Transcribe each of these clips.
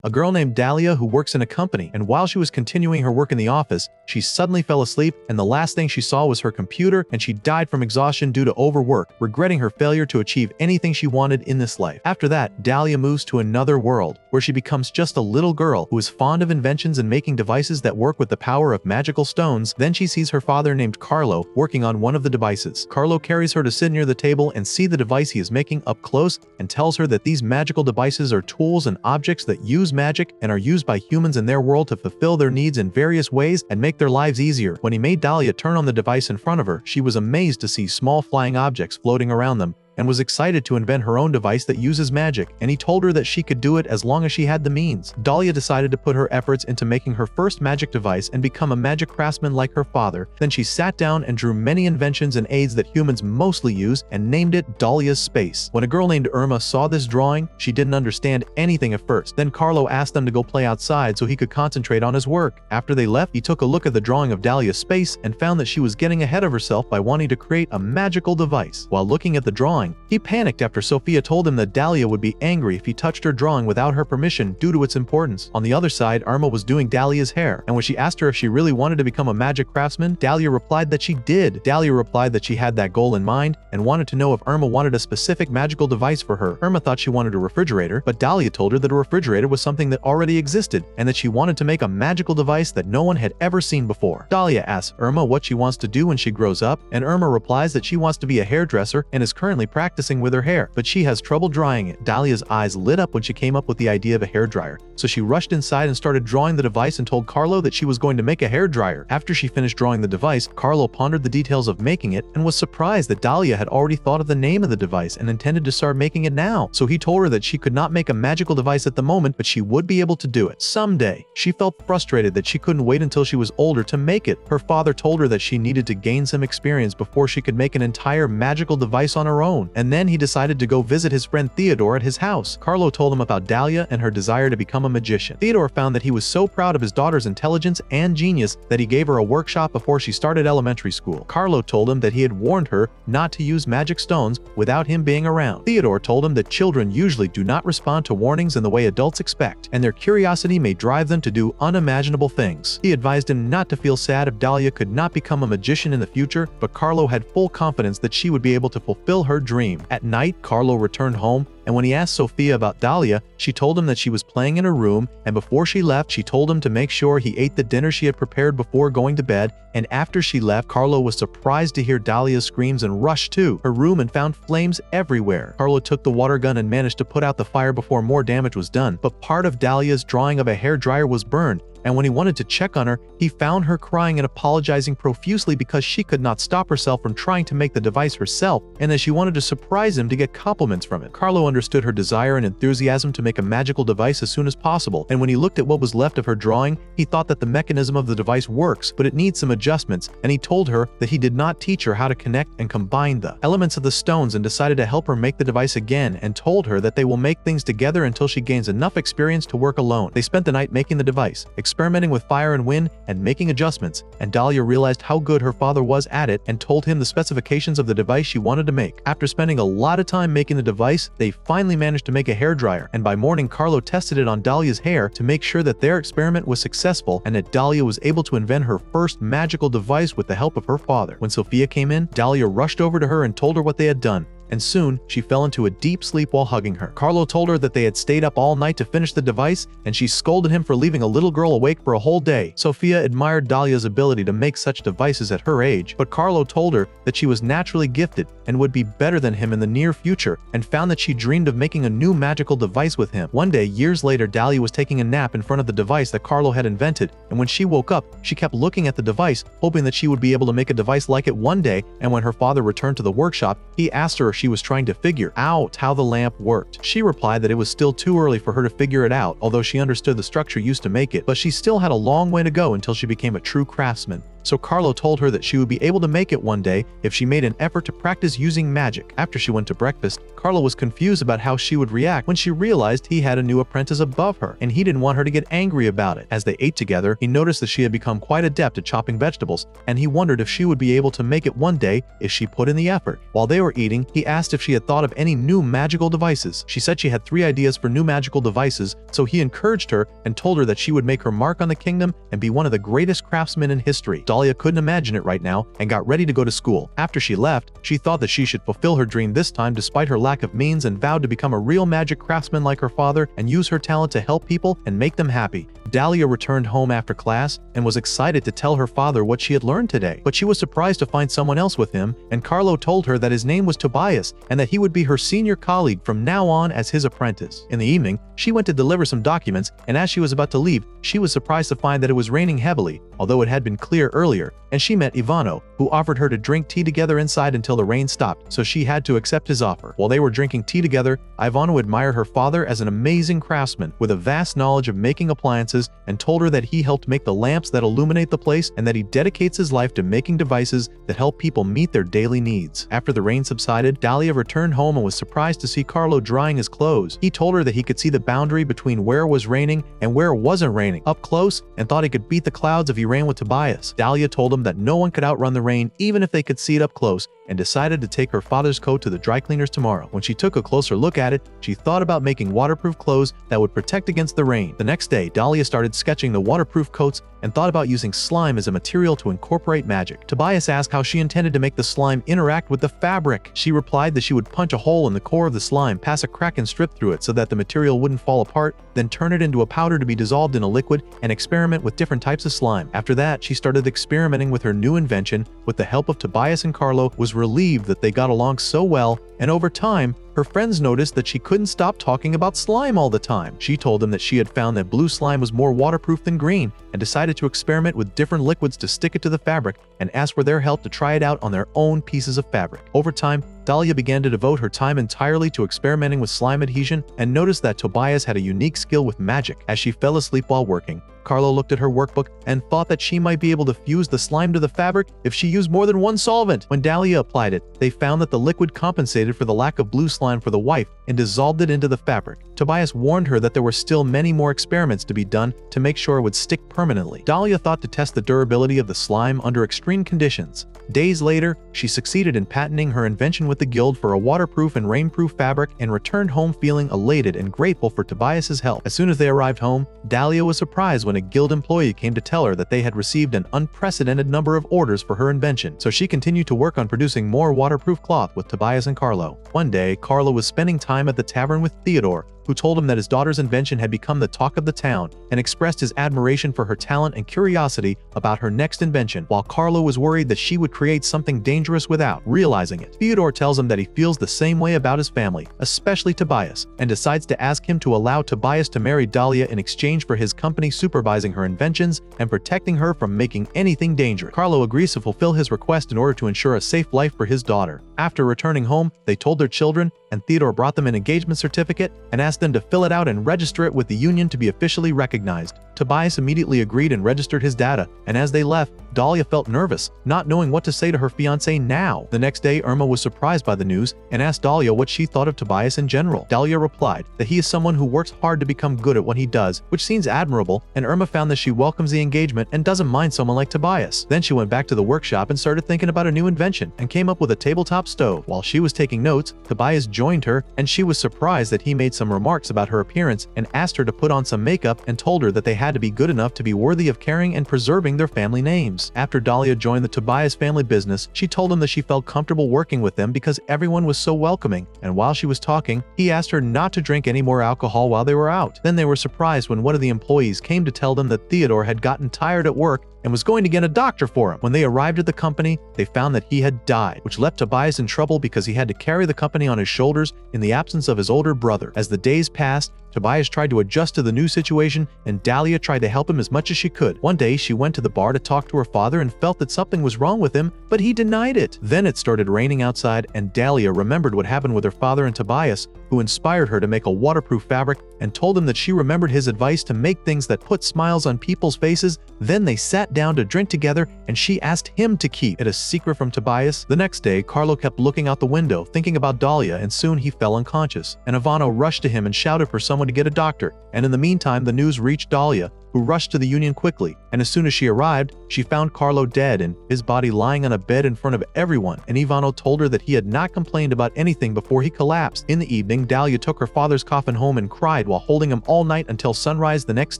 a girl named Dahlia who works in a company, and while she was continuing her work in the office, she suddenly fell asleep, and the last thing she saw was her computer, and she died from exhaustion due to overwork, regretting her failure to achieve anything she wanted in this life. After that, Dahlia moves to another world, where she becomes just a little girl who is fond of inventions and making devices that work with the power of magical stones. Then she sees her father named Carlo working on one of the devices. Carlo carries her to sit near the table and see the device he is making up close, and tells her that these magical devices are tools and objects that use magic and are used by humans in their world to fulfill their needs in various ways and make their lives easier. When he made Dahlia turn on the device in front of her, she was amazed to see small flying objects floating around them, and was excited to invent her own device that uses magic, and he told her that she could do it as long as she had the means. Dahlia decided to put her efforts into making her first magic device and become a magic craftsman like her father. Then she sat down and drew many inventions and aids that humans mostly use and named it Dahlia's Space. When a girl named Irma saw this drawing, she didn't understand anything at first. Then Carlo asked them to go play outside so he could concentrate on his work. After they left, he took a look at the drawing of Dahlia's Space and found that she was getting ahead of herself by wanting to create a magical device. While looking at the drawing, he panicked after Sophia told him that Dahlia would be angry if he touched her drawing without her permission due to its importance. On the other side, Irma was doing Dahlia's hair, and when she asked her if she really wanted to become a magic craftsman, Dahlia replied that she did. Dahlia replied that she had that goal in mind and wanted to know if Irma wanted a specific magical device for her. Irma thought she wanted a refrigerator, but Dahlia told her that a refrigerator was something that already existed and that she wanted to make a magical device that no one had ever seen before. Dahlia asks Irma what she wants to do when she grows up, and Irma replies that she wants to be a hairdresser and is currently practicing with her hair, but she has trouble drying it. Dahlia's eyes lit up when she came up with the idea of a hairdryer, so she rushed inside and started drawing the device and told Carlo that she was going to make a hairdryer. After she finished drawing the device, Carlo pondered the details of making it and was surprised that Dahlia had already thought of the name of the device and intended to start making it now. So he told her that she could not make a magical device at the moment, but she would be able to do it someday. She felt frustrated that she couldn't wait until she was older to make it. Her father told her that she needed to gain some experience before she could make an entire magical device on her own, and then he decided to go visit his friend Theodore at his house. Carlo told him about Dahlia and her desire to become a magician. Theodore found that he was so proud of his daughter's intelligence and genius that he gave her a workshop before she started elementary school. Carlo told him that he had warned her not to use magic stones without him being around. Theodore told him that children usually do not respond to warnings in the way adults expect, and their curiosity may drive them to do unimaginable things. He advised him not to feel sad if Dahlia could not become a magician in the future, but Carlo had full confidence that she would be able to fulfill her dream. At night, Carlo returned home, and when he asked Sophia about Dahlia, she told him that she was playing in her room, and before she left, she told him to make sure he ate the dinner she had prepared before going to bed. And after she left, Carlo was surprised to hear Dahlia's screams and rushed to her room and found flames everywhere. Carlo took the water gun and managed to put out the fire before more damage was done, but part of Dahlia's drawing of a hairdryer was burned, and when he wanted to check on her, he found her crying and apologizing profusely because she could not stop herself from trying to make the device herself, and that she wanted to surprise him to get compliments from it. Carlo understood her desire and enthusiasm to make a magical device as soon as possible, and when he looked at what was left of her drawing, he thought that the mechanism of the device works, but it needs some adjustments, and he told her that he did not teach her how to connect and combine the elements of the stones, and decided to help her make the device again, and told her that they will make things together until she gains enough experience to work alone. They spent the night making the device, experimenting with fire and wind, and making adjustments, and Dahlia realized how good her father was at it and told him the specifications of the device she wanted to make. After spending a lot of time making the device, they finally managed to make a hairdryer, and by morning Carlo tested it on Dahlia's hair to make sure that their experiment was successful and that Dahlia was able to invent her first magical device with the help of her father. When Sophia came in, Dahlia rushed over to her and told her what they had done, and soon she fell into a deep sleep while hugging her. Carlo told her that they had stayed up all night to finish the device, and she scolded him for leaving a little girl awake for a whole day. Sophia admired Dahlia's ability to make such devices at her age, but Carlo told her that she was naturally gifted and would be better than him in the near future, and found that she dreamed of making a new magical device with him. One day, years later, Dahlia was taking a nap in front of the device that Carlo had invented, and when she woke up, she kept looking at the device, hoping that she would be able to make a device like it one day, and when her father returned to the workshop, he asked her if she was trying to figure out how the lamp worked. She replied that it was still too early for her to figure it out, although she understood the structure used to make it, but she still had a long way to go until she became a true craftsman. so Carlo told her that she would be able to make it one day if she made an effort to practice using magic. After she went to breakfast, Carlo was confused about how she would react when she realized he had a new apprentice above her, and he didn't want her to get angry about it. As they ate together, he noticed that she had become quite adept at chopping vegetables, and he wondered if she would be able to make it one day if she put in the effort. While they were eating, he asked if she had thought of any new magical devices. She said she had 3 ideas for new magical devices, so he encouraged her and told her that she would make her mark on the kingdom and be one of the greatest craftsmen in history. Dahlia couldn't imagine it right now and got ready to go to school. After she left, she thought that she should fulfill her dream this time despite her lack of means, and vowed to become a real magic craftsman like her father and use her talent to help people and make them happy. Dahlia returned home after class and was excited to tell her father what she had learned today, but she was surprised to find someone else with him, and Carlo told her that his name was Tobias and that he would be her senior colleague from now on as his apprentice. In the evening, she went to deliver some documents, and as she was about to leave, she was surprised to find that it was raining heavily, although it had been clear earlier, and she met Ivano, who offered her to drink tea together inside until the rain stopped, so she had to accept his offer. While they were drinking tea together, Ivano admired her father as an amazing craftsman with a vast knowledge of making appliances, and told her that he helped make the lamps that illuminate the place and that he dedicates his life to making devices that help people meet their daily needs. After the rain subsided, Dahlia returned home and was surprised to see Carlo drying his clothes. He told her that he could see the boundary between where it was raining and where it wasn't raining up close, and thought he could beat the clouds if he ran with Tobias. Dahlia told him that no one could outrun the rain even if they could see it up close, and decided to take her father's coat to the dry cleaners tomorrow. When she took a closer look at it, she thought about making waterproof clothes that would protect against the rain. The next day, Dahlia started sketching the waterproof coats and thought about using slime as a material to incorporate magic. Tobias asked how she intended to make the slime interact with the fabric. She replied that she would punch a hole in the core of the slime, pass a crack and strip through it so that the material wouldn't fall apart, then turn it into a powder to be dissolved in a liquid, and experiment with different types of slime. After that, she started experimenting with her new invention. With the help of Tobias and Carlo, was relieved that they got along so well, and over time, her friends noticed that she couldn't stop talking about slime all the time. She told them that she had found that blue slime was more waterproof than green, and decided to experiment with different liquids to stick it to the fabric, and asked for their help to try it out on their own pieces of fabric. Over time, Dahlia began to devote her time entirely to experimenting with slime adhesion, and noticed that Tobias had a unique skill with magic. As she fell asleep while working, Carlo looked at her workbook and thought that she might be able to fuse the slime to the fabric if she used more than one solvent. When Dahlia applied it, they found that the liquid compensated for the lack of blue slime for the wife and dissolved it into the fabric. Tobias warned her that there were still many more experiments to be done to make sure it would stick permanently. Dahlia thought to test the durability of the slime under extreme conditions. Days later, she succeeded in patenting her invention with the guild for a waterproof and rainproof fabric, and returned home feeling elated and grateful for Tobias's help. As soon as they arrived home, Dahlia was surprised when a guild employee came to tell her that they had received an unprecedented number of orders for her invention, so she continued to work on producing more waterproof cloth with Tobias and Carlo. One day, Carlo was spending time at the tavern with Theodore, who told him that his daughter's invention had become the talk of the town, and expressed his admiration for her talent and curiosity about her next invention, while Carlo was worried that she would create something dangerous without realizing it. Theodore tells him that he feels the same way about his family, especially Tobias, and decides to ask him to allow Tobias to marry Dahlia in exchange for his company supervising her inventions and protecting her from making anything dangerous. Carlo agrees to fulfill his request in order to ensure a safe life for his daughter. After returning home, they told their children, and Theodore brought them an engagement certificate and asked them to fill it out and register it with the union to be officially recognized. Tobias immediately agreed and registered his data, and as they left, Dahlia felt nervous, not knowing what to say to her fiancé now. The next day, Irma was surprised by the news and asked Dahlia what she thought of Tobias in general. Dahlia replied that he is someone who works hard to become good at what he does, which seems admirable, and Irma found that she welcomes the engagement and doesn't mind someone like Tobias. Then she went back to the workshop and started thinking about a new invention, and came up with a tabletop stove. While she was taking notes, Tobias joined her, and she was surprised that he made some remarks about her appearance and asked her to put on some makeup, and told her that they had to be good enough to be worthy of carrying and preserving their family names. After Dahlia joined the Tobias family business, she told him that she felt comfortable working with them because everyone was so welcoming, and while she was talking, he asked her not to drink any more alcohol while they were out. Then they were surprised when one of the employees came to tell them that Theodore had gotten tired at work and was going to get a doctor for him. When they arrived at the company, they found that he had died, which left Tobias in trouble because he had to carry the company on his shoulders in the absence of his older brother. As the days passed, Tobias tried to adjust to the new situation, and Dahlia tried to help him as much as she could. One day, she went to the bar to talk to her father and felt that something was wrong with him, but he denied it. Then it started raining outside, and Dahlia remembered what happened with her father and Tobias, who inspired her to make a waterproof fabric and told him that she remembered his advice to make things that put smiles on people's faces. Then they sat sat down to drink together and she asked him to keep it a secret from Tobias. The next day, Carlo kept looking out the window, thinking about Dahlia, and soon he fell unconscious. And Ivano rushed to him and shouted for someone to get a doctor. And in the meantime, the news reached Dahlia, who rushed to the Union quickly. And as soon as she arrived, she found Carlo dead and his body lying on a bed in front of everyone. And Ivano told her that he had not complained about anything before he collapsed. In the evening, Dahlia took her father's coffin home and cried while holding him all night until sunrise the next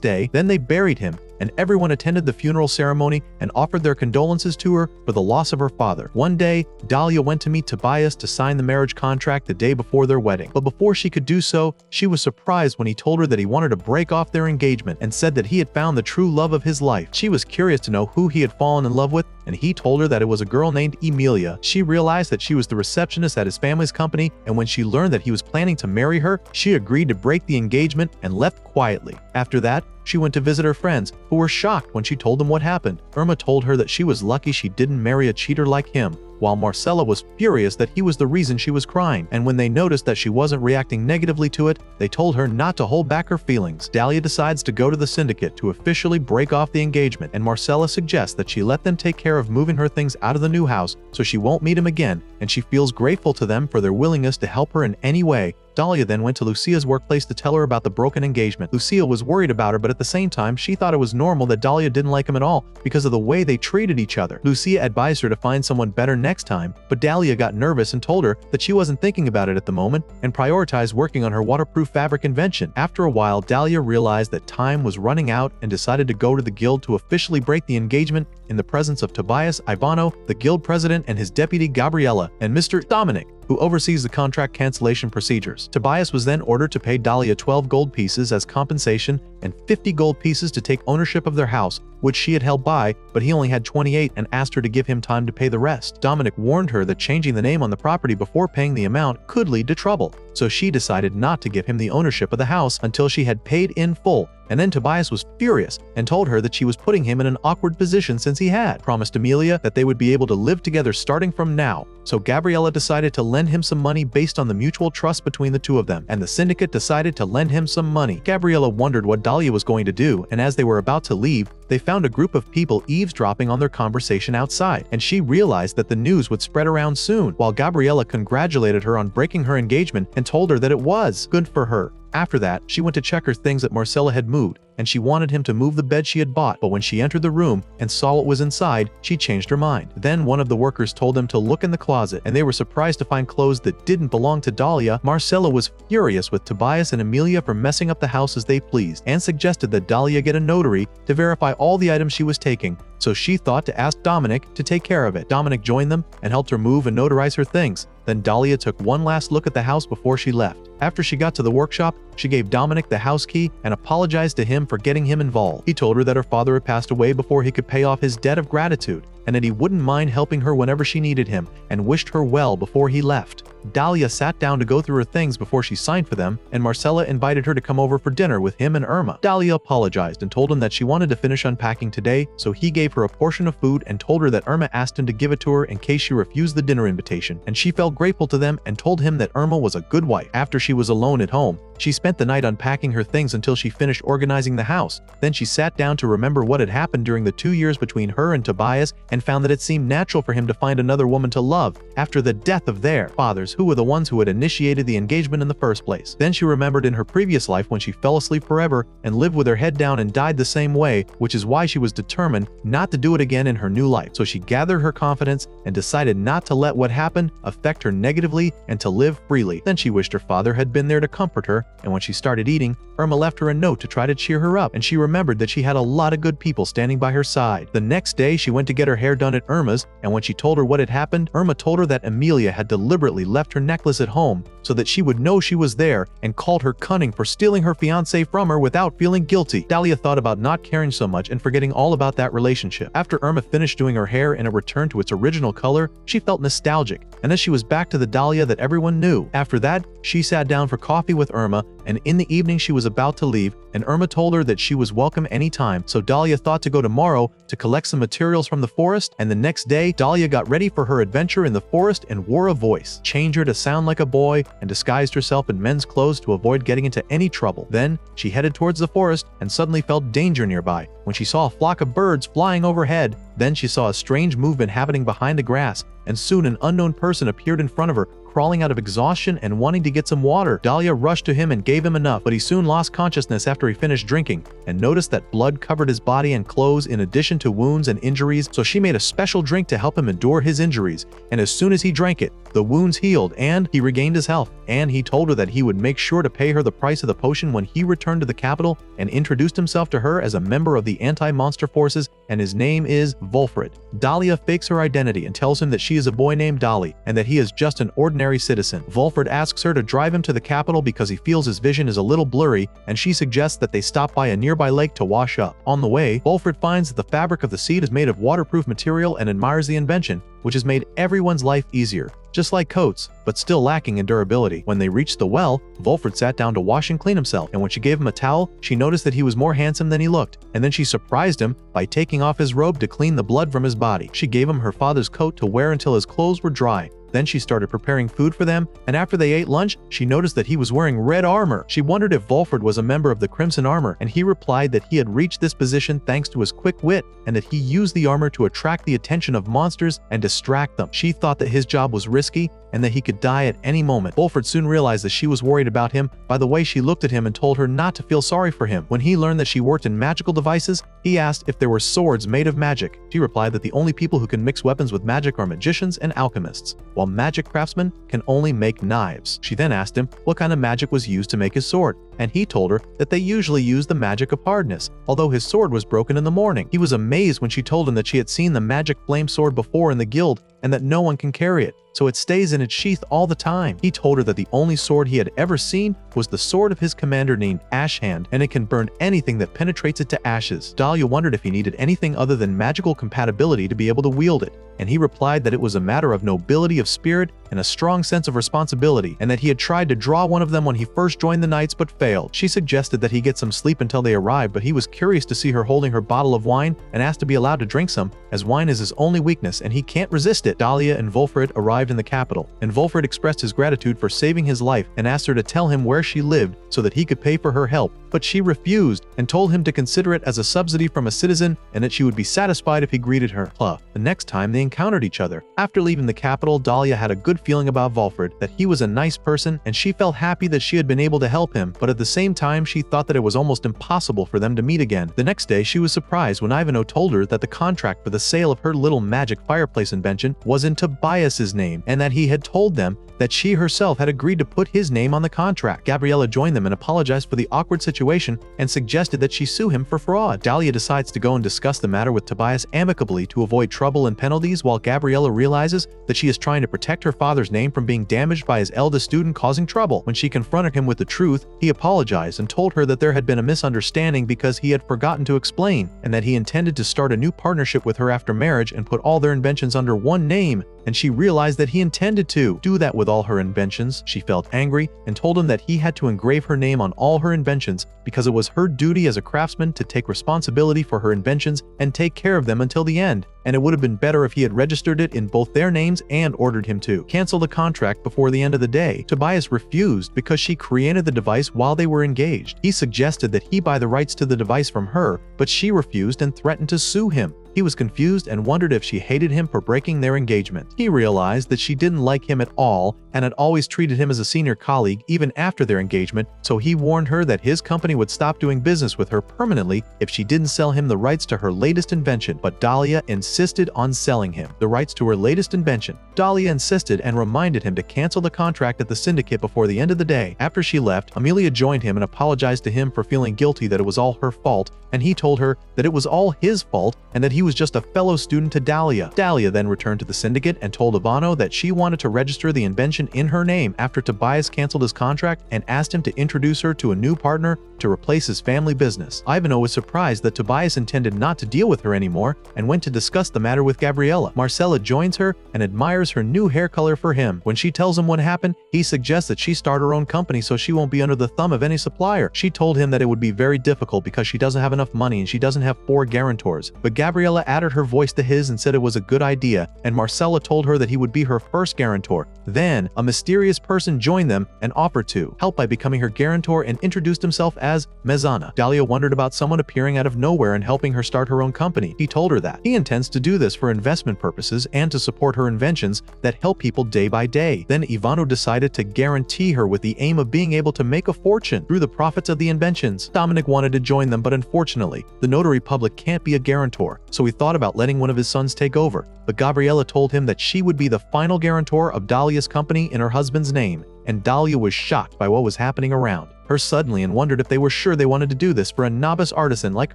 day. Then they buried him, and everyone attended the funeral ceremony and offered their condolences to her for the loss of her father. One day, Dahlia went to meet Tobias to sign the marriage contract the day before their wedding. But before she could do so, she was surprised when he told her that he wanted to break off their engagement and said that he had found the true love of his life. She was curious to know who he had fallen in love with, and he told her that it was a girl named Emilia. She realized that she was the receptionist at his family's company, and when she learned that he was planning to marry her, she agreed to break the engagement and left quietly. After that, she went to visit her friends, who were shocked when she told them what happened. Irma told her that she was lucky she didn't marry a cheater like him, while Marcella was furious that he was the reason she was crying. And when they noticed that she wasn't reacting negatively to it, they told her not to hold back her feelings. Dahlia decides to go to the syndicate to officially break off the engagement, and Marcella suggests that she let them take care of moving her things out of the new house so she won't meet him again, and she feels grateful to them for their willingness to help her in any way. Dahlia then went to Lucia's workplace to tell her about the broken engagement. Lucia was worried about her, but at the same time, she thought it was normal that Dahlia didn't like him at all because of the way they treated each other. Lucia advised her to find someone better next time, but Dahlia got nervous and told her that she wasn't thinking about it at the moment and prioritized working on her waterproof fabric invention. After a while, Dahlia realized that time was running out and decided to go to the guild to officially break the engagement in the presence of Tobias, Ivano, the guild president, and his deputy Gabriella, and Mr. Dominic, who oversees the contract cancellation procedures. Tobias was then ordered to pay Dahlia 12 gold pieces as compensation and 50 gold pieces to take ownership of their house, which she had held by, but he only had 28 and asked her to give him time to pay the rest. Dominic warned her that changing the name on the property before paying the amount could lead to trouble, so she decided not to give him the ownership of the house until she had paid in full. And then Tobias was furious and told her that she was putting him in an awkward position since he had promised Emilia that they would be able to live together starting from now. So Gabriella decided to lend him some money based on the mutual trust between the two of them, and the syndicate decided to lend him some money. Gabriella wondered what Dahlia was going to do, and as they were about to leave, they found a group of people eavesdropping on their conversation outside, and she realized that the news would spread around soon, while Gabriella congratulated her on breaking her engagement and told her that it was good for her. After that, she went to check her things that Marcella had moved, and she wanted him to move the bed she had bought, but when she entered the room and saw what was inside, she changed her mind. Then one of the workers told them to look in the closet, and they were surprised to find clothes that didn't belong to Dahlia. Marcella was furious with Tobias and Emilia for messing up the house as they pleased, and suggested that Dahlia get a notary to verify all the items she was taking, so she thought to ask Dominic to take care of it. Dominic joined them and helped her move and notarize her things. Then Dahlia took one last look at the house before she left. After she got to the workshop, she gave Dominic the house key and apologized to him for getting him involved. He told her that her father had passed away before he could pay off his debt of gratitude, and that he wouldn't mind helping her whenever she needed him, and wished her well before he left. Dahlia sat down to go through her things before she signed for them, and Marcella invited her to come over for dinner with him and Irma. Dahlia apologized and told him that she wanted to finish unpacking today, so he gave her a portion of food and told her that Irma asked him to give it to her in case she refused the dinner invitation, and she felt grateful to them and told him that Irma was a good wife. After she was alone at home, she spent the night unpacking her things until she finished organizing the house. Then she sat down to remember what had happened during the 2 years between her and Tobias, and found that it seemed natural for him to find another woman to love after the death of their fathers, who were the ones who had initiated the engagement in the first place. Then she remembered in her previous life when she fell asleep forever and lived with her head down and died the same way, which is why she was determined not to do it again in her new life. So she gathered her confidence and decided not to let what happened affect her negatively and to live freely. Then she wished her father had been there to comfort her, and when she started eating, Irma left her a note to try to cheer her up, and she remembered that she had a lot of good people standing by her side. The next day, she went to get her hair done at Irma's, and when she told her what had happened, Irma told her that Emilia had deliberately left her necklace at home so that she would know she was there, and called her cunning for stealing her fiancé from her without feeling guilty. Dahlia thought about not caring so much and forgetting all about that relationship. After Irma finished doing her hair and it returned to its original color, she felt nostalgic, and as she was back to the Dahlia that everyone knew. After that, she sat down for coffee with Irma and in the evening she was about to leave, and Irma told her that she was welcome anytime, so Dahlia thought to go tomorrow to collect some materials from the forest, and the next day, Dahlia got ready for her adventure in the forest and wore a voice changer to sound like a boy and disguised herself in men's clothes to avoid getting into any trouble. Then, she headed towards the forest and suddenly felt danger nearby when she saw a flock of birds flying overhead. Then she saw a strange movement happening behind the grass, and soon an unknown person appeared in front of her, crawling out of exhaustion and wanting to get some water. Dahlia rushed to him and gave him enough, but he soon lost consciousness after he finished drinking and noticed that blood covered his body and clothes in addition to wounds and injuries, so she made a special drink to help him endure his injuries, and as soon as he drank it, the wounds healed and he regained his health. And he told her that he would make sure to pay her the price of the potion when he returned to the capital, and introduced himself to her as a member of the anti-monster forces, and his name is Volfred. Dahlia fakes her identity and tells him that she is a boy named Dolly and that he is just an ordinary citizen. Volfred asks her to drive him to the capital because he feels his vision is a little blurry, and she suggests that they stop by a nearby lake to wash up. On the way, Volfred finds that the fabric of the seed is made of waterproof material and admires the invention, which has made everyone's life easier, just like coats, but still lacking in durability. When they reached the well, Volfred sat down to wash and clean himself, and when she gave him a towel, she noticed that he was more handsome than he looked, and then she surprised him by taking off his robe to clean the blood from his body. She gave him her father's coat to wear until his clothes were dry. Then she started preparing food for them, and after they ate lunch, she noticed that he was wearing red armor. She wondered if Volfred was a member of the Crimson Armor, and he replied that he had reached this position thanks to his quick wit, and that he used the armor to attract the attention of monsters and distract them. She thought that his job was risky, and that he could die at any moment. Volfred soon realized that she was worried about him by the way she looked at him and told her not to feel sorry for him. When he learned that she worked in magical devices, he asked if there were swords made of magic. She replied that the only people who can mix weapons with magic are magicians and alchemists, while magic craftsmen can only make knives. She then asked him what kind of magic was used to make his sword, and he told her that they usually use the magic of hardness, although his sword was broken in the morning. He was amazed when she told him that she had seen the magic flame sword before in the guild and that no one can carry it, so it stays in its sheath all the time. He told her that the only sword he had ever seen was the sword of his commander named Ashhand, and it can burn anything that penetrates it to ashes. Dahlia wondered if he needed anything other than magical compatibility to be able to wield it, and he replied that it was a matter of nobility of spirit and a strong sense of responsibility, and that he had tried to draw one of them when he first joined the Knights but failed. She suggested that he get some sleep until they arrived, but he was curious to see her holding her bottle of wine and asked to be allowed to drink some, as wine is his only weakness and he can't resist it. Dahlia and Volfred arrived in the capital, and Volfred expressed his gratitude for saving his life and asked her to tell him where she lived so that he could pay for her help, but she refused and told him to consider it as a subsidy from a citizen and that she would be satisfied if he greeted her. The next time they encountered each other. After leaving the capital, Dahlia had a good feeling about Volfred, that he was a nice person, and she felt happy that she had been able to help him, but at the same time she thought that it was almost impossible for them to meet again. The next day she was surprised when Ivanhoe told her that the contract for the sale of her little magic fireplace invention was in Tobias's name, and that he had told them that she herself had agreed to put his name on the contract. Gabriella joined them and apologized for the awkward situation and suggested that she sue him for fraud. Dahlia decides to go and discuss the matter with Tobias amicably to avoid trouble and penalties, while Gabriella realizes that she is trying to protect her father's name from being damaged by his eldest student causing trouble. When she confronted him with the truth, he apologized and told her that there had been a misunderstanding because he had forgotten to explain, and that he intended to start a new partnership with her after marriage and put all their inventions under one name, and she realized that he intended to do that with all her inventions. She felt angry and told him that he had to engrave her name on all her inventions because it was her duty as a craftsman to take responsibility for her inventions and take care of them until the end, and it would have been better if he had registered it in both their names and ordered him to cancel the contract before the end of the day. Tobias refused because she created the device while they were engaged. He suggested that he buy the rights to the device from her, but she refused and threatened to sue him. He was confused and wondered if she hated him for breaking their engagement. He realized that she didn't like him at all and had always treated him as a senior colleague even after their engagement, so he warned her that his company would stop doing business with her permanently if she didn't sell him the rights to her latest invention. But Dahlia insisted on selling him the rights to her latest invention. Dahlia insisted and reminded him to cancel the contract at the syndicate before the end of the day. After she left, Amelia joined him and apologized to him for feeling guilty that it was all her fault, and he told her that it was all his fault and that he he was just a fellow student to Dahlia. Dahlia then returned to the syndicate and told Ivano that she wanted to register the invention in her name after Tobias canceled his contract and asked him to introduce her to a new partner to replace his family business. Ivano was surprised that Tobias intended not to deal with her anymore and went to discuss the matter with Gabriella. Marcella joins her and admires her new hair color for him. When she tells him what happened, he suggests that she start her own company so she won't be under the thumb of any supplier. She told him that it would be very difficult because she doesn't have enough money and she doesn't have 4 guarantors. But Gabriella added her voice to his and said it was a good idea, and Marcella told her that he would be her first guarantor. Then, a mysterious person joined them and offered to help by becoming her guarantor and introduced himself as Mezana. Dahlia wondered about someone appearing out of nowhere and helping her start her own company. He told her that he intends to do this for investment purposes and to support her inventions that help people day by day. Then Ivano decided to guarantee her with the aim of being able to make a fortune through the profits of the inventions. Dominic wanted to join them, but unfortunately, the notary public can't be a guarantor, so he thought about letting one of his sons take over. But Gabriella told him that she would be the final guarantor of Dahlia's company in her husband's name, and Dahlia was shocked by what was happening around her suddenly and wondered if they were sure they wanted to do this for a novice artisan like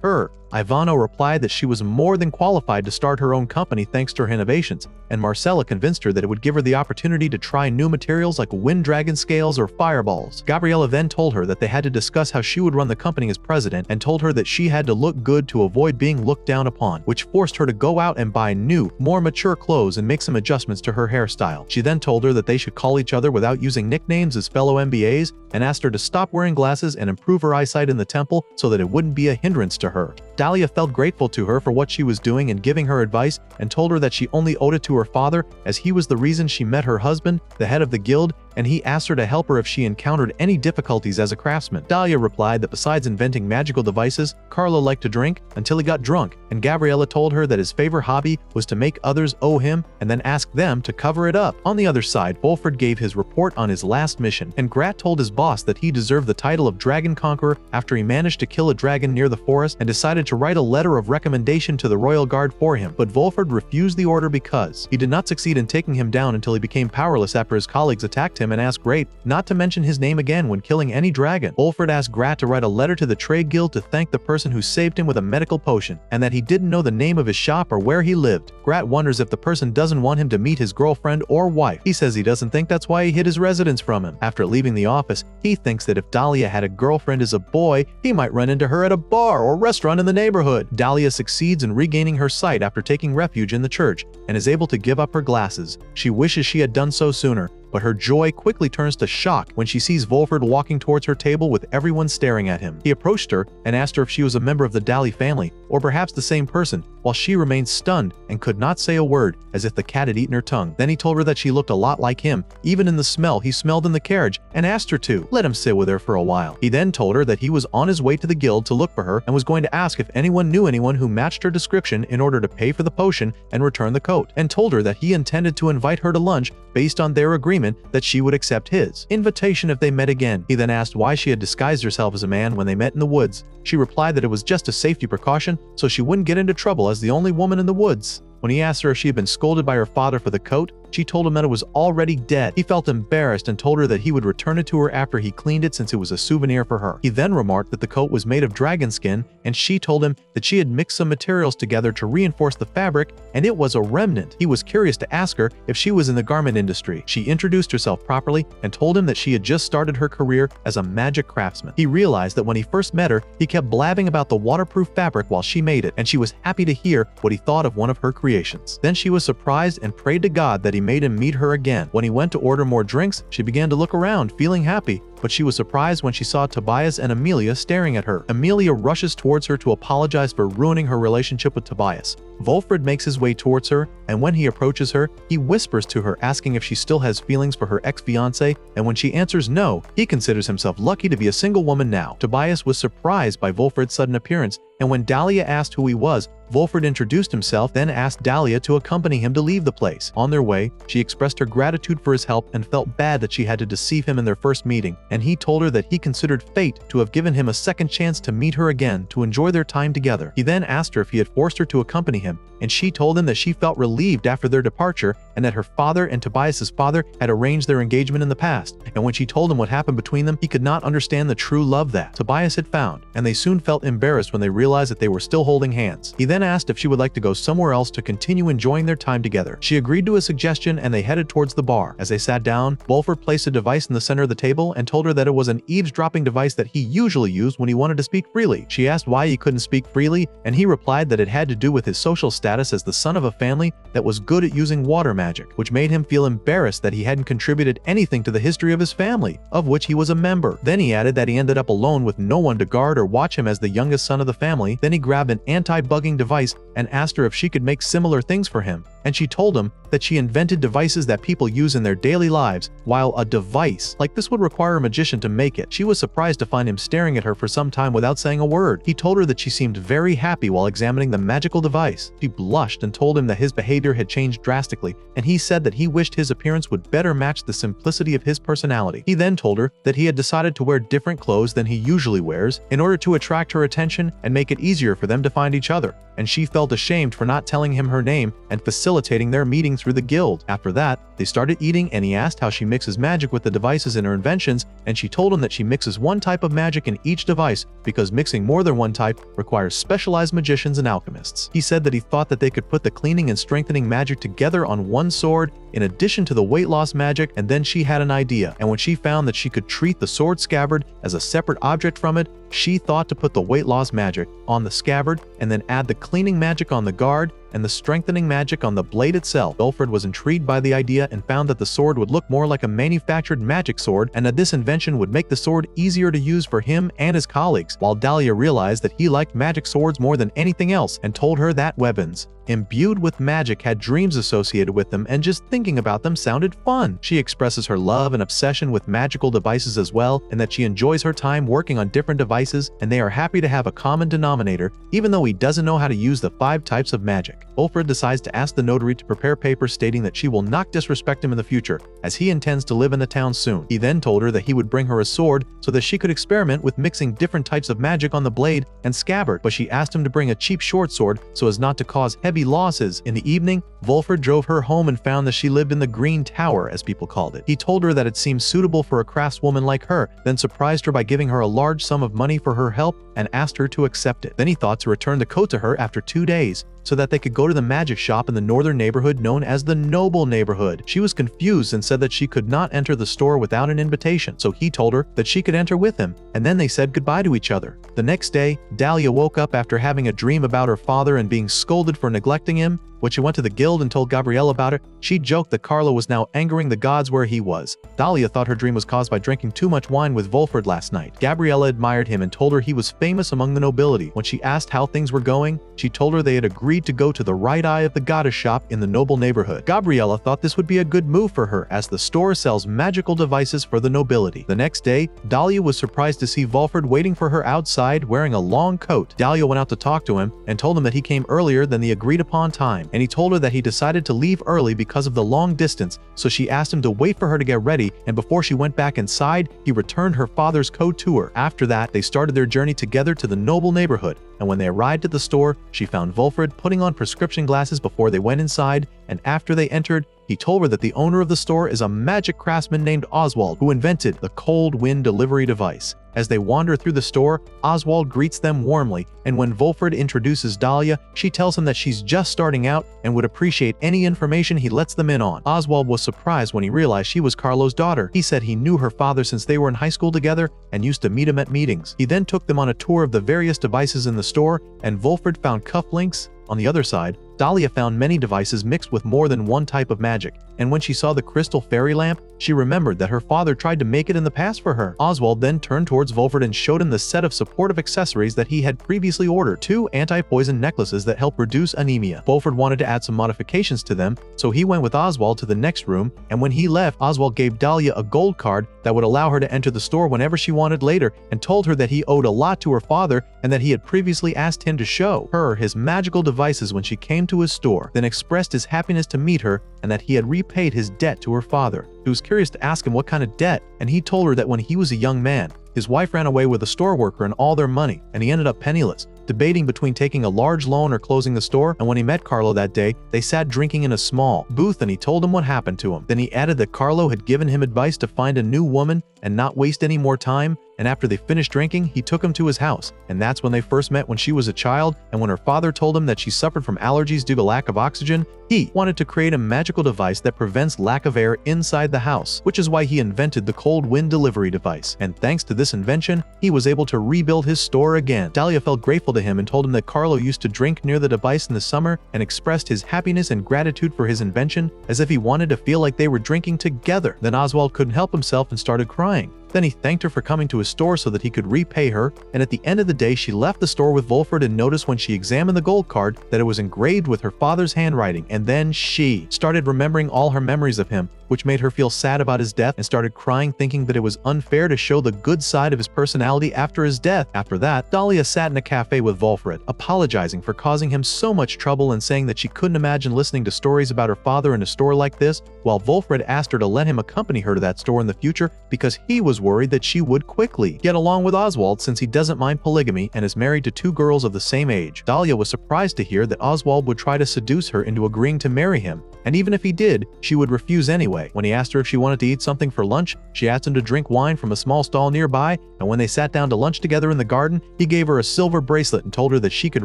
her. Ivano replied that she was more than qualified to start her own company thanks to her innovations, and Marcella convinced her that it would give her the opportunity to try new materials like wind dragon scales or fireballs. Gabriella then told her that they had to discuss how she would run the company as president and told her that she had to look good to avoid being looked down upon, which forced her to go out and buy new, more mature clothes and make some adjustments to her hairstyle. She then told her that they should call each other without using nicknames as fellow MBAs and asked her to stop wearing glasses and improve her eyesight in the temple so that it wouldn't be a hindrance to her. Dahlia felt grateful to her for what she was doing and giving her advice and told her that she only owed it to her father as he was the reason she met her husband, the head of the guild, and he asked her to help her if she encountered any difficulties as a craftsman. Dahlia replied that besides inventing magical devices, Carlo liked to drink until he got drunk, and Gabriella told her that his favorite hobby was to make others owe him and then ask them to cover it up. On the other side, Wolford gave his report on his last mission, and Grat told his boss that he deserved the title of Dragon Conqueror after he managed to kill a dragon near the forest and decided to write a letter of recommendation to the royal guard for him. But Wolford refused the order because he did not succeed in taking him down until he became powerless after his colleagues attacked him and asked Grat not to mention his name again when killing any dragon. Wolford asked Grat to write a letter to the trade guild to thank the person who saved him with a medical potion, and that he didn't know the name of his shop or where he lived. Grat wonders if the person doesn't want him to meet his girlfriend or wife. He says he doesn't think that's why he hid his residence from him. After leaving the office, he thinks that if Dahlia had a girlfriend as a boy, he might run into her at a bar or restaurant in the neighborhood. Dahlia succeeds in regaining her sight after taking refuge in the church and is able to give up her glasses. She wishes she had done so sooner, but her joy quickly turns to shock when she sees Wolford walking towards her table with everyone staring at him. He approached her and asked her if she was a member of the Dali family, or perhaps the same person, while she remained stunned and could not say a word, as if the cat had eaten her tongue. Then he told her that she looked a lot like him, even in the smell he smelled in the carriage, and asked her to let him sit with her for a while. He then told her that he was on his way to the guild to look for her and was going to ask if anyone knew anyone who matched her description in order to pay for the potion and return the coat, and told her that he intended to invite her to lunch based on their agreement that she would accept his invitation if they met again. He then asked why she had disguised herself as a man when they met in the woods. She replied that it was just a safety precaution so she wouldn't get into trouble as the only woman in the woods. When he asked her if she had been scolded by her father for the coat, she told him that it was already dead. He felt embarrassed and told her that he would return it to her after he cleaned it since it was a souvenir for her. He then remarked that the coat was made of dragon skin, and she told him that she had mixed some materials together to reinforce the fabric, and it was a remnant. He was curious to ask her if she was in the garment industry. She introduced herself properly and told him that she had just started her career as a magic craftsman. He realized that when he first met her, he kept blabbing about the waterproof fabric while she made it, and she was happy to hear what he thought of one of her creations. Then she was surprised and prayed to God that he made him meet her again. When he went to order more drinks, she began to look around, feeling happy, but she was surprised when she saw Tobias and Amelia staring at her. Amelia rushes towards her to apologize for ruining her relationship with Tobias. Wolfred makes his way towards her, and when he approaches her, he whispers to her asking if she still has feelings for her ex-fiancé, and when she answers no, he considers himself lucky to be a single woman now. Tobias was surprised by Wolfred's sudden appearance, and when Dahlia asked who he was, Wolfred introduced himself, then asked Dahlia to accompany him to leave the place. On their way, she expressed her gratitude for his help and felt bad that she had to deceive him in their first meeting, and he told her that he considered fate to have given him a second chance to meet her again to enjoy their time together. He then asked her if he had forced her to accompany him, and she told him that she felt relieved after their departure and that her father and Tobias's father had arranged their engagement in the past, and when she told him what happened between them, he could not understand the true love that Tobias had found, and they soon felt embarrassed when they realized that they were still holding hands. He then asked if she would like to go somewhere else to continue enjoying their time together. She agreed to his suggestion and they headed towards the bar. As they sat down, Volford placed a device in the center of the table and told her that it was an eavesdropping device that he usually used when he wanted to speak freely. She asked why he couldn't speak freely, and he replied that it had to do with his social status as the son of a family that was good at using water magic, which made him feel embarrassed that he hadn't contributed anything to the history of his family, of which he was a member. Then he added that he ended up alone with no one to guard or watch him as the youngest son of the family. Then he grabbed an anti-bugging device and asked her if she could make similar things for him, and she told him that she invented devices that people use in their daily lives, while a device like this would require a magician to make it. She was surprised to find him staring at her for some time without saying a word. He told her that she seemed very happy while examining the magical device. She blushed and told him that his behavior had changed drastically, and he said that he wished his appearance would better match the simplicity of his personality. He then told her that he had decided to wear different clothes than he usually wears in order to attract her attention and make it easier for them to find each other, and she felt ashamed for not telling him her name and facilitating their meeting through the guild. After that, they started eating, and he asked how she mixes magic with the devices in her inventions, and she told him that she mixes one type of magic in each device because mixing more than one type requires specialized magicians and alchemists. He said that he thought that they could put the cleaning and strengthening magic together on one sword in addition to the weight loss magic, and then she had an idea, and when she found that she could treat the sword scabbard as a separate object from it, she thought to put the weight loss magic on the scabbard and then add the cleaning magic on the guard and the strengthening magic on the blade itself. Volford was intrigued by the idea and found that the sword would look more like a manufactured magic sword, and that this invention would make the sword easier to use for him and his colleagues, while Dahlia realized that he liked magic swords more than anything else and told her that weapons imbued with magic had dreams associated with them, and just thinking about them sounded fun. She expresses her love and obsession with magical devices as well, and that she enjoys her time working on different devices, and they are happy to have a common denominator, even though he doesn't know how to use the 5 types of magic. Volford decides to ask the notary to prepare papers stating that she will not disrespect him in the future, as he intends to live in the town soon. He then told her that he would bring her a sword so that she could experiment with mixing different types of magic on the blade and scabbard, but she asked him to bring a cheap short sword so as not to cause heavy losses. In the evening, Volford drove her home and found that she lived in the Green Tower, as people called it. He told her that it seemed suitable for a craftswoman like her, then surprised her by giving her a large sum of money for her help and asked her to accept it. Then he thought to return the coat to her after 2 days, so that they could go to the magic shop in the northern neighborhood known as the Noble Neighborhood. She was confused and said that she could not enter the store without an invitation, so he told her that she could enter with him, and then they said goodbye to each other. The next day, Dahlia woke up after having a dream about her father and being scolded for neglecting him. When she went to the guild and told Gabrielle about it, she joked that Carlo was now angering the gods where he was. Dahlia thought her dream was caused by drinking too much wine with Volford last night. Gabriella admired him and told her he was famous among the nobility. When she asked how things were going, she told her they had agreed to go to the right eye of the goddess shop in the Noble Neighborhood. Gabriella thought this would be a good move for her, as the store sells magical devices for the nobility. The next day, Dahlia was surprised to see Volford waiting for her outside wearing a long coat. Dahlia went out to talk to him and told him that he came earlier than the agreed upon time, and he told her that he decided to leave early because of the long distance, so she asked him to wait for her to get ready, and before she went back inside, he returned her father's coat to her. After that, they started their journey together to the Noble Neighborhood, and when they arrived at the store, she found Volford putting on prescription glasses before they went inside, and after they entered, he told her that the owner of the store is a magic craftsman named Oswald, who invented the cold wind delivery device. As they wander through the store, Oswald greets them warmly, and when Volford introduces Dahlia, she tells him that she's just starting out and would appreciate any information he lets them in on. Oswald was surprised when he realized she was Carlo's daughter. He said he knew her father since they were in high school together and used to meet him at meetings. He then took them on a tour of the various devices in the store, and Volford found cufflinks. On the other side, Dahlia found many devices mixed with more than one type of magic, and when she saw the crystal fairy lamp, she remembered that her father tried to make it in the past for her. Oswald then turned towards Volford and showed him the set of supportive accessories that he had previously ordered, 2 anti-poison necklaces that help reduce anemia. Volford wanted to add some modifications to them, so he went with Oswald to the next room, and when he left, Oswald gave Dahlia a gold card that would allow her to enter the store whenever she wanted later, and told her that he owed a lot to her father and that he had previously asked him to show her his magical devices when she came to his store, then expressed his happiness to meet her and that he had repaid his debt to her father. She was curious to ask him what kind of debt, and he told her that when he was a young man, his wife ran away with a store worker and all their money, and he ended up penniless. debating between taking a large loan or closing the store, and when he met Carlo that day, they sat drinking in a small booth and he told him what happened to him. Then he added that Carlo had given him advice to find a new woman and not waste any more time, and after they finished drinking, he took him to his house, and that's when they first met when she was a child, and when her father told him that she suffered from allergies due to lack of oxygen, he wanted to create a magical device that prevents lack of air inside the house, which is why he invented the cold wind delivery device, and thanks to this invention, he was able to rebuild his store again. Dahlia felt grateful to him and told him that Carlo used to drink near the device in the summer and expressed his happiness and gratitude for his invention as if he wanted to feel like they were drinking together. Then Oswald couldn't help himself and started crying. Then he thanked her for coming to his store so that he could repay her, and at the end of the day she left the store with Wolfert and noticed when she examined the gold card that it was engraved with her father's handwriting, and then she started remembering all her memories of him, which made her feel sad about his death and started crying, thinking that it was unfair to show the good side of his personality after his death. After that, Dahlia sat in a cafe with Wolfert, apologizing for causing him so much trouble and saying that she couldn't imagine listening to stories about her father in a store like this, while Wolfert asked her to let him accompany her to that store in the future because he was worried that she would quickly get along with Oswald since he doesn't mind polygamy and is married to 2 girls of the same age. Dahlia was surprised to hear that Oswald would try to seduce her into agreeing to marry him, and even if he did, she would refuse anyway. When he asked her if she wanted to eat something for lunch, she asked him to drink wine from a small stall nearby, and when they sat down to lunch together in the garden, he gave her a silver bracelet and told her that she could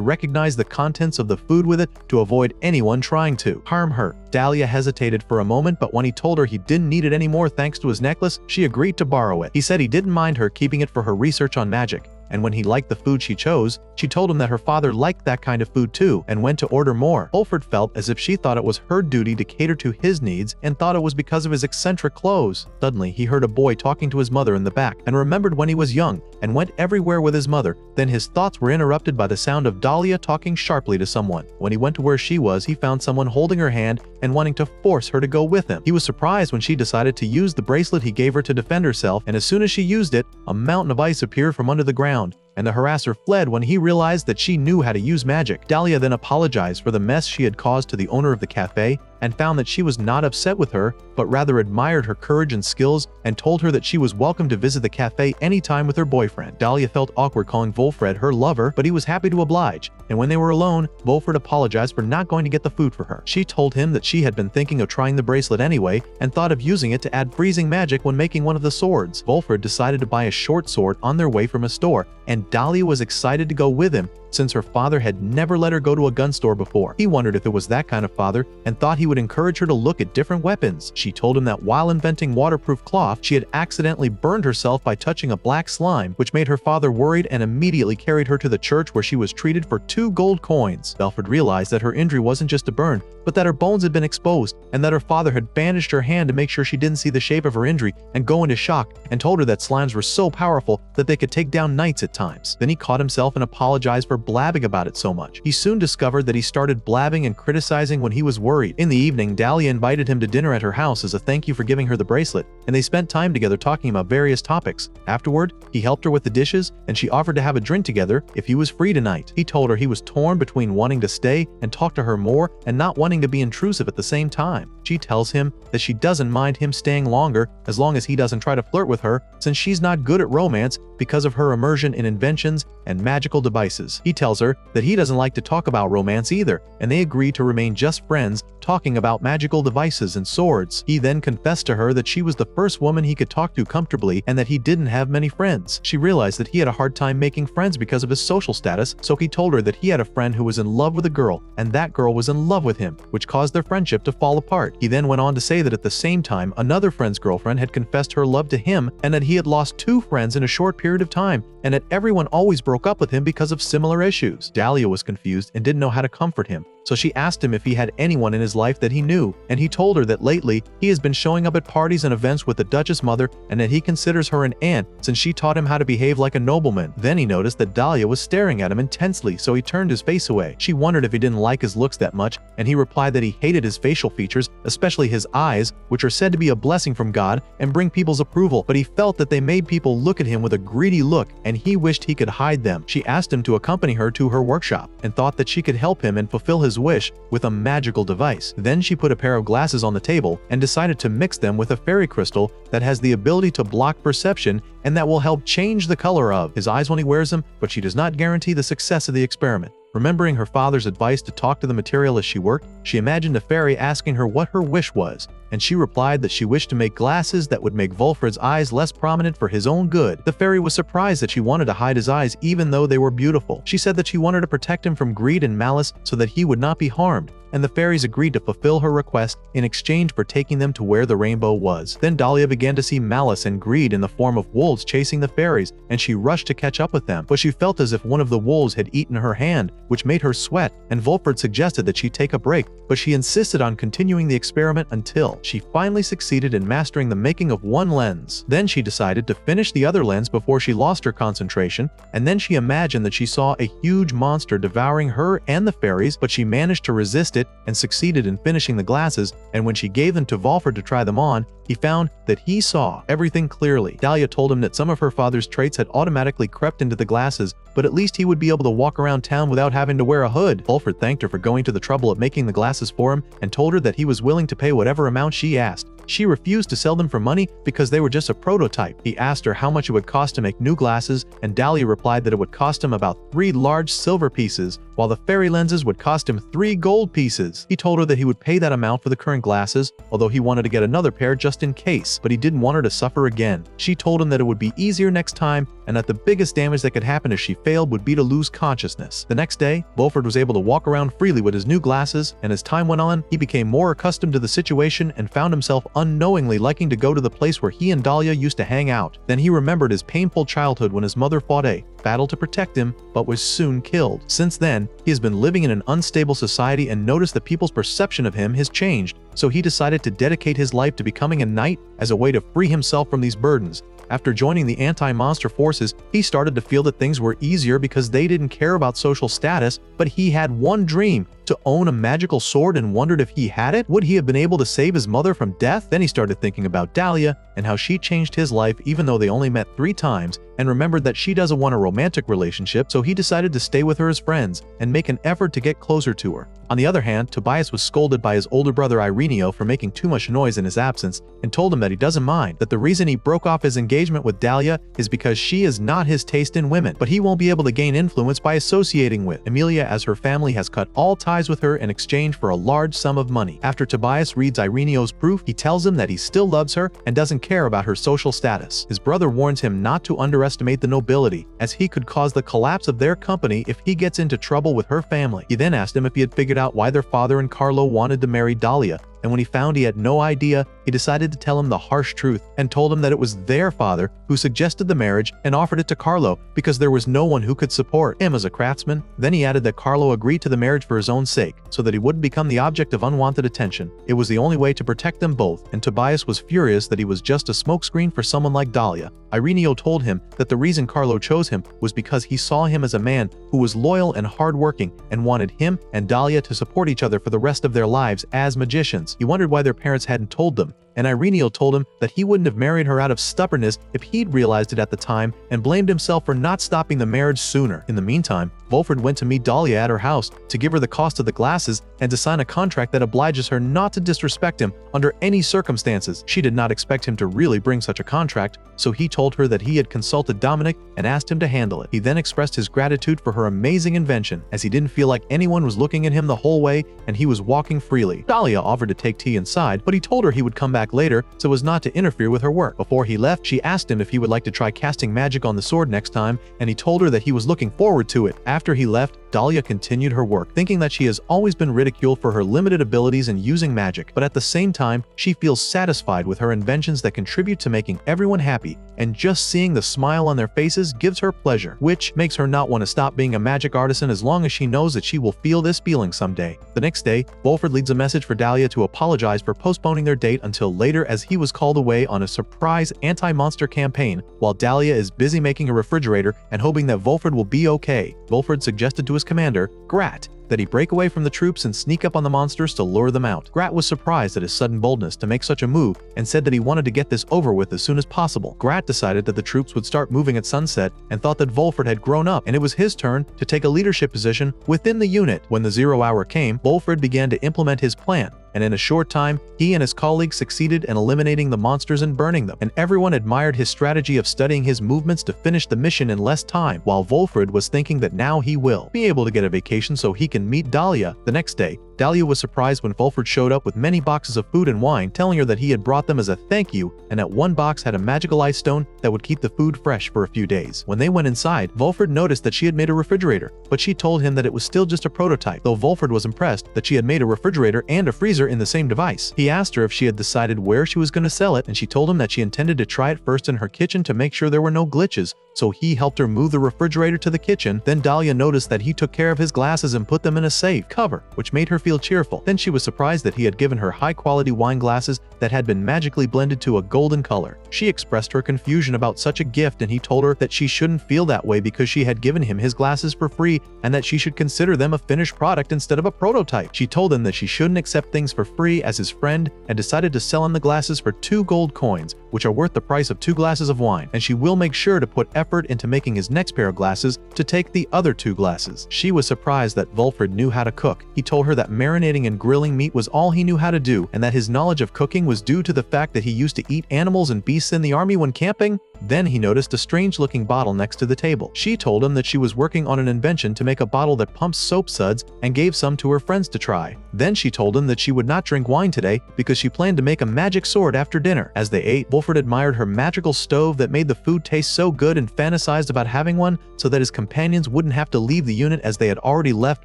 recognize the contents of the food with it to avoid anyone trying to harm her. Dahlia hesitated for a moment, but when he told her he didn't need it anymore thanks to his necklace, she agreed to borrow it. He said he didn't mind her keeping it for her research on magic, and when he liked the food she chose, she told him that her father liked that kind of food too and went to order more. Wolfert felt as if she thought it was her duty to cater to his needs and thought it was because of his eccentric clothes. Suddenly, he heard a boy talking to his mother in the back and remembered when he was young and went everywhere with his mother. Then his thoughts were interrupted by the sound of Dahlia talking sharply to someone. When he went to where she was, he found someone holding her hand and wanting to force her to go with him. He was surprised when she decided to use the bracelet he gave her to defend herself, and as soon as she used it, a mountain of ice appeared from under the ground, and the harasser fled when he realized that she knew how to use magic. Dahlia then apologized for the mess she had caused to the owner of the cafe and found that she was not upset with her, but rather admired her courage and skills and told her that she was welcome to visit the cafe anytime with her boyfriend. Dahlia felt awkward calling Wolfert her lover, but he was happy to oblige, and when they were alone, Wolfert apologized for not going to get the food for her. She told him that she had been thinking of trying the bracelet anyway and thought of using it to add freezing magic when making one of the swords. Wolfert decided to buy a short sword on their way from a store, and Dahlia was excited to go with him since her father had never let her go to a gun store before. He wondered if it was that kind of father and thought he would encourage her to look at different weapons. She told him that while inventing waterproof cloth, she had accidentally burned herself by touching a black slime, which made her father worried and immediately carried her to the church where she was treated for 2 gold coins. Belford realized that her injury wasn't just a burn, but that her bones had been exposed and that her father had bandaged her hand to make sure she didn't see the shape of her injury and go into shock, and told her that slimes were so powerful that they could take down knights at times. Then he caught himself and apologized for blabbing about it so much. He soon discovered that he started blabbing and criticizing when he was worried. In the evening, Dahlia invited him to dinner at her house as a thank you for giving her the bracelet, and they spent time together talking about various topics. Afterward, he helped her with the dishes, and she offered to have a drink together if he was free tonight. He told her he was torn between wanting to stay and talk to her more and not wanting to be intrusive at the same time. She tells him that she doesn't mind him staying longer as long as he doesn't try to flirt with her, since she's not good at romance because of her immersion in inventions and magical devices. He tells her that he doesn't like to talk about romance either, and they agree to remain just friends, talking about magical devices and swords. He then confessed to her that she was the first woman he could talk to comfortably and that he didn't have many friends. She realized that he had a hard time making friends because of his social status, so he told her that he had a friend who was in love with a girl, and that girl was in love with him, which caused their friendship to fall apart. He then went on to say that at the same time, another friend's girlfriend had confessed her love to him and that he had lost 2 friends in a short period of time, and that everyone always broke up with him because of similar issues. Dahlia was confused and didn't know how to comfort him, so she asked him if he had anyone in his life that he knew, and he told her that lately he has been showing up at parties and events with the Duchess mother and that he considers her an aunt since she taught him how to behave like a nobleman. Then he noticed that Dahlia was staring at him intensely, so he turned his face away. She wondered if he didn't like his looks that much, and he replied that he hated his facial features, especially his eyes, which are said to be a blessing from God and bring people's approval, but he felt that they made people look at him with a greedy look and he wished he could hide them. She asked him to accompany her to her workshop and thought that she could help him and fulfill his Dahlia's wish with a magical device. Then she put a pair of glasses on the table and decided to mix them with a fairy crystal that has the ability to block perception and that will help change the color of his eyes when he wears them, but she does not guarantee the success of the experiment. Remembering her father's advice to talk to the material as she worked, she imagined a fairy asking her what her wish was, and she replied that she wished to make glasses that would make Volfred's eyes less prominent for his own good. The fairy was surprised that she wanted to hide his eyes even though they were beautiful. She said that she wanted to protect him from greed and malice so that he would not be harmed, and the fairies agreed to fulfill her request in exchange for taking them to where the rainbow was. Then Dahlia began to see malice and greed in the form of wolves chasing the fairies, and she rushed to catch up with them, but she felt as if one of the wolves had eaten her hand, which made her sweat, and Volfred suggested that she take a break, but she insisted on continuing the experiment until she finally succeeded in mastering the making of one lens. Then she decided to finish the other lens before she lost her concentration, and then she imagined that she saw a huge monster devouring her and the fairies, but she managed to resist it and succeeded in finishing the glasses, and when she gave them to Volfred to try them on, he found that he saw everything clearly. Dahlia told him that some of her father's traits had automatically crept into the glasses, but at least he would be able to walk around town without having to wear a hood. Volfred thanked her for going to the trouble of making the glasses for him and told her that he was willing to pay whatever amount she asked. She refused to sell them for money because they were just a prototype. He asked her how much it would cost to make new glasses, and Dahlia replied that it would cost him about 3 large silver pieces, while the fairy lenses would cost him 3 gold pieces. He told her that he would pay that amount for the current glasses, although he wanted to get another pair just in case, but he didn't want her to suffer again. She told him that it would be easier next time, and that the biggest damage that could happen if she failed would be to lose consciousness. The next day, Volfred was able to walk around freely with his new glasses, and as time went on, he became more accustomed to the situation and found himself unknowingly liking to go to the place where he and Dahlia used to hang out. Then he remembered his painful childhood when his mother fought a battle to protect him, but was soon killed. Since then, he has been living in an unstable society and noticed that people's perception of him has changed, so he decided to dedicate his life to becoming a knight as a way to free himself from these burdens. After joining the anti-monster forces, he started to feel that things were easier because they didn't care about social status, but he had one dream: to own a magical sword, and wondered if he had it, would he have been able to save his mother from death? Then he started thinking about Dahlia and how she changed his life even though they only met 3 times, and remembered that she doesn't want a romantic relationship, so he decided to stay with her as friends and make an effort to get closer to her. On the other hand, Tobias was scolded by his older brother Ireneo for making too much noise in his absence, and told him that he doesn't mind, that the reason he broke off his engagement with Dahlia is because she is not his taste in women, but he won't be able to gain influence by associating with Emilia, as her family has cut all ties with her in exchange for a large sum of money. After Tobias reads Ireneo's proof, he tells him that he still loves her and doesn't care about her social status. His brother warns him not to underestimate the nobility, as he could cause the collapse of their company if he gets into trouble with her family. He then asked him if he had figured out why their father and Carlo wanted to marry Dahlia, and when he found he had no idea, he decided to tell him the harsh truth and told him that it was their father who suggested the marriage and offered it to Carlo because there was no one who could support him as a craftsman. Then he added that Carlo agreed to the marriage for his own sake, so that he wouldn't become the object of unwanted attention. It was the only way to protect them both, and Tobias was furious that he was just a smokescreen for someone like Dahlia. Ireneo told him that the reason Carlo chose him was because he saw him as a man who was loyal and hardworking and wanted him and Dahlia to support each other for the rest of their lives as magicians. He wondered why their parents hadn't told them, and Ireneo told him that he wouldn't have married her out of stubbornness if he'd realized it at the time, and blamed himself for not stopping the marriage sooner. In the meantime, Volfred went to meet Dahlia at her house to give her the cost of the glasses and to sign a contract that obliges her not to disrespect him under any circumstances. She did not expect him to really bring such a contract, so he told her that he had consulted Dominic and asked him to handle it. He then expressed his gratitude for her amazing invention, as he didn't feel like anyone was looking at him the whole way and he was walking freely. Dahlia offered to take tea inside, but he told her he would come back later so as not to interfere with her work. Before he left, she asked him if he would like to try casting magic on the sword next time, and he told her that he was looking forward to it. After he left, Dahlia continued her work, thinking that she has always been ridiculed for her limited abilities in using magic, but at the same time, she feels satisfied with her inventions that contribute to making everyone happy, and just seeing the smile on their faces gives her pleasure, which makes her not want to stop being a magic artisan as long as she knows that she will feel this feeling someday. The next day, Volfred leaves a message for Dahlia to apologize for postponing their date until later, as he was called away on a surprise anti-monster campaign while Dahlia is busy making a refrigerator and hoping that Volfred will be okay. Volfred suggested to his commander, Grat, that he break away from the troops and sneak up on the monsters to lure them out. Grat was surprised at his sudden boldness to make such a move and said that he wanted to get this over with as soon as possible. Grat decided that the troops would start moving at sunset and thought that Volford had grown up and it was his turn to take a leadership position within the unit. When the 0 hour came, Volford began to implement his plan, and in a short time, he and his colleagues succeeded in eliminating the monsters and burning them, and everyone admired his strategy of studying his movements to finish the mission in less time, while Volford was thinking that now he will be able to get a vacation so he can meet Dahlia. The next day, Dahlia was surprised when Volford showed up with many boxes of food and wine, telling her that he had brought them as a thank you, and that one box had a magical ice stone that would keep the food fresh for a few days. When they went inside, Volford noticed that she had made a refrigerator, but she told him that it was still just a prototype, though Volford was impressed that she had made a refrigerator and a freezer in the same device. He asked her if she had decided where she was going to sell it, and she told him that she intended to try it first in her kitchen to make sure there were no glitches, so he helped her move the refrigerator to the kitchen. Then Dahlia noticed that he took care of his glasses and put them in a safe cover, which made her feel cheerful. Then she was surprised that he had given her high-quality wine glasses that had been magically blended to a golden color. She expressed her confusion about such a gift, and he told her that she shouldn't feel that way because she had given him his glasses for free and that she should consider them a finished product instead of a prototype. She told him that she shouldn't accept things for free as his friend and decided to sell him the glasses for 2 gold coins, which are worth the price of 2 glasses of wine, and she will make sure to put effort into making his next pair of glasses to take the other 2 glasses. She was surprised that Volford knew how to cook. He told her that marinating and grilling meat was all he knew how to do, and that his knowledge of cooking was due to the fact that he used to eat animals and beasts in the army when camping. Then he noticed a strange-looking bottle next to the table. She told him that she was working on an invention to make a bottle that pumps soap suds and gave some to her friends to try. Then she told him that she would not drink wine today because she planned to make a magic sword after dinner. As they ate, Volford admired her magical stove that made the food taste so good and fantasized about having one so that his companions wouldn't have to leave the unit as they had already left